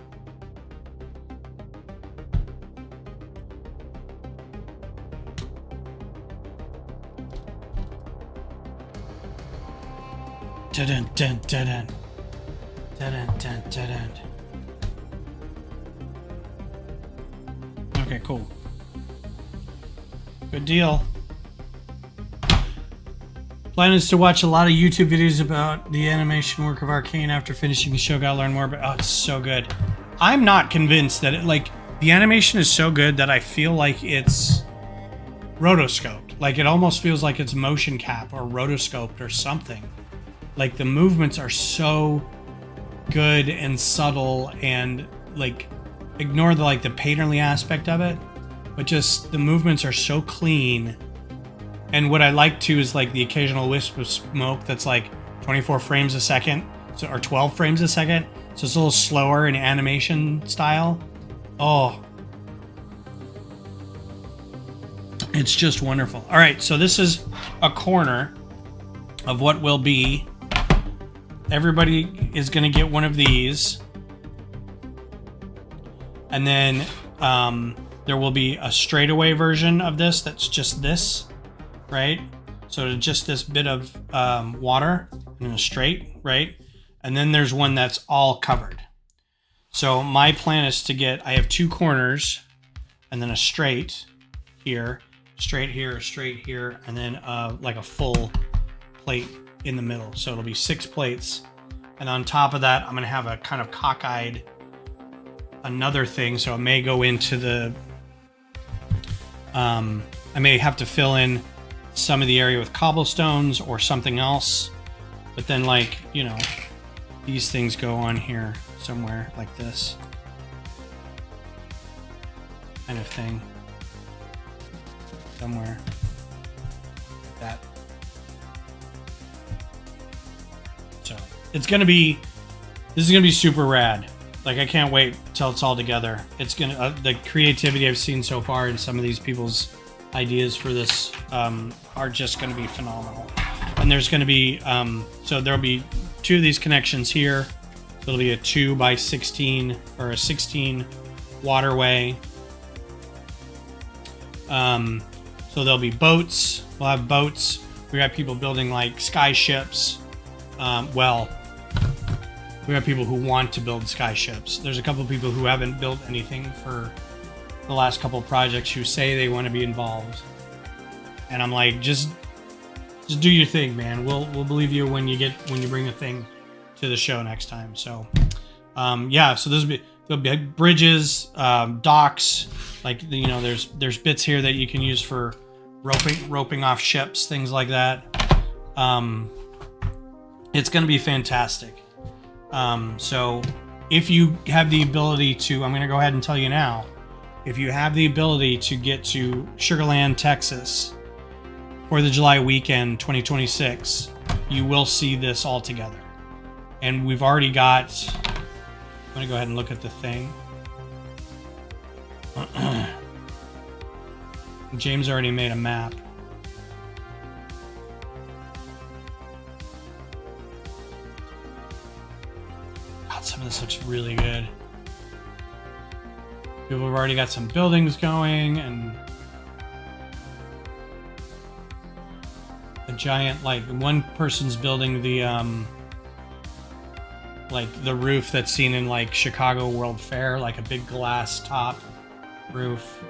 Speaker 1: Dun dun dun dun dun dun dun dun. Okay, cool. Good deal. Plan is to watch a lot of YouTube videos about the animation work of Arcane after finishing the show. Gotta learn more, but oh, it's so good. I'm not convinced that the animation is so good that I feel like it's rotoscoped. Like it almost feels like it's motion cap or rotoscoped or something. Like the movements are so good and subtle, and like ignore the painterly aspect of it, but just the movements are so clean. And what I like too is like the occasional wisp of smoke that's like 24 frames a second, so, or 12 frames a second, so it's a little slower in animation style. Oh, it's just wonderful. All right, so this is a corner of what will be. Everybody is going to get one of these, and then there will be a straightaway version of this that's just this, right? So just this bit of water and a straight, right? And then there's one that's all covered. So my plan is to get, I have two corners and then a straight here, straight here, and then like a full plate in the middle. So it'll be 6 plates. And on top of that, I'm going to have a kind of cockeyed another thing. So it may go into the, I may have to fill in some of the area with cobblestones or something else. But then like, you know, these things go on here somewhere like this kind of thing. Somewhere like that. So it's gonna be, this is gonna be super rad. Like I can't wait till it's all together. It's gonna the creativity I've seen so far in some of these people's ideas for this are just gonna be phenomenal. And there's gonna be so there'll be 2 of these connections here. So it'll be a 2x16 or a 16 waterway. So there'll be boats. We'll have boats. We got people building like sky ships. Well, we have people who want to build sky ships. There's a couple of people who haven't built anything for the last couple of projects who say they want to be involved. And I'm like, just do your thing, man. We'll believe you when you bring a thing to the show next time. So, yeah. So this will be there'll be bridges, docks, like, you know, there's bits here that you can use for roping off ships, things like that. It's going to be fantastic. So if you have the ability to, I'm going to go ahead and tell you now, if you have the ability to get to Sugar Land, Texas for the July weekend 2026, you will see this all together. And we've already got, I'm going to go ahead and look at the thing. James already made a map. God, some of this looks really good. People have already got some buildings going, and a giant, like, one person's building the like the roof that's seen in like Chicago World Fair, like a big glass top roof.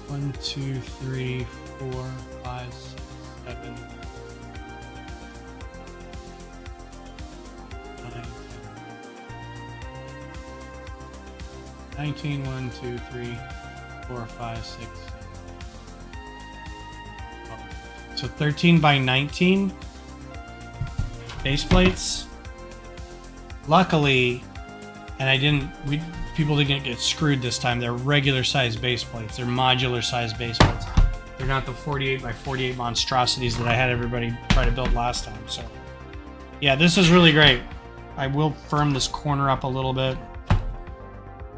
Speaker 1: One, two, three, 4, 5, 6, 7, 19, 1, 2, 3, 4, 5, 6, 7. So 13 by 19 base plates. Luckily, and people didn't get screwed this time. They're regular size base plates. They're modular size base plates. They're not the 48 by 48 monstrosities that I had everybody try to build last time. So yeah, this is really great. I will firm this corner up a little bit.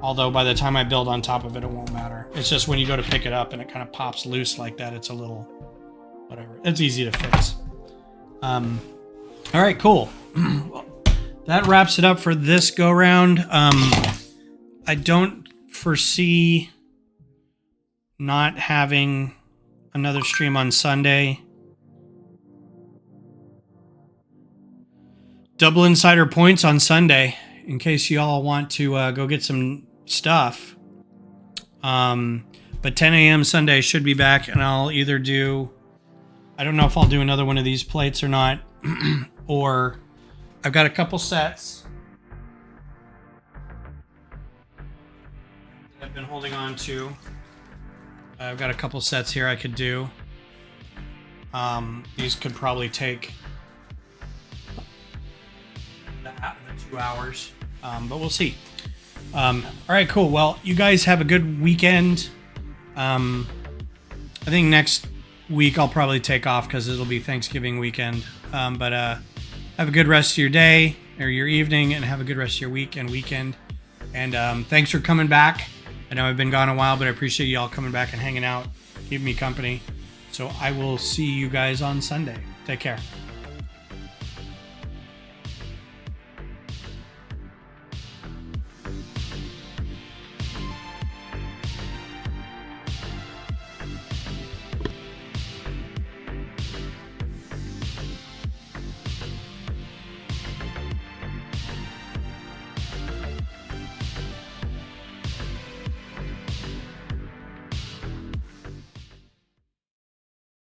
Speaker 1: Although by the time I build on top of it, it won't matter. It's just when you go to pick it up and it kind of pops loose like that, it's a little, whatever. It's easy to fix. All right, cool. That wraps it up for this go round. I don't foresee not having another stream on Sunday. Double insider points on Sunday in case you all want to go get some stuff. But 10 a.m. Sunday should be back, and I'll either do, I don't know if I'll do another one of these plates or not, or I've got a couple sets that I've been holding on to. I've got a couple sets here I could do. These could probably take the 2 hours, but we'll see. All right, cool. Well, you guys have a good weekend. I think next week I'll probably take off because it'll be Thanksgiving weekend. But have a good rest of your day or your evening, and have a good rest of your week and weekend. And thanks for coming back. I know I've been gone a while, but I appreciate you all coming back and hanging out, keeping me company. So I will see you guys on Sunday. Take care.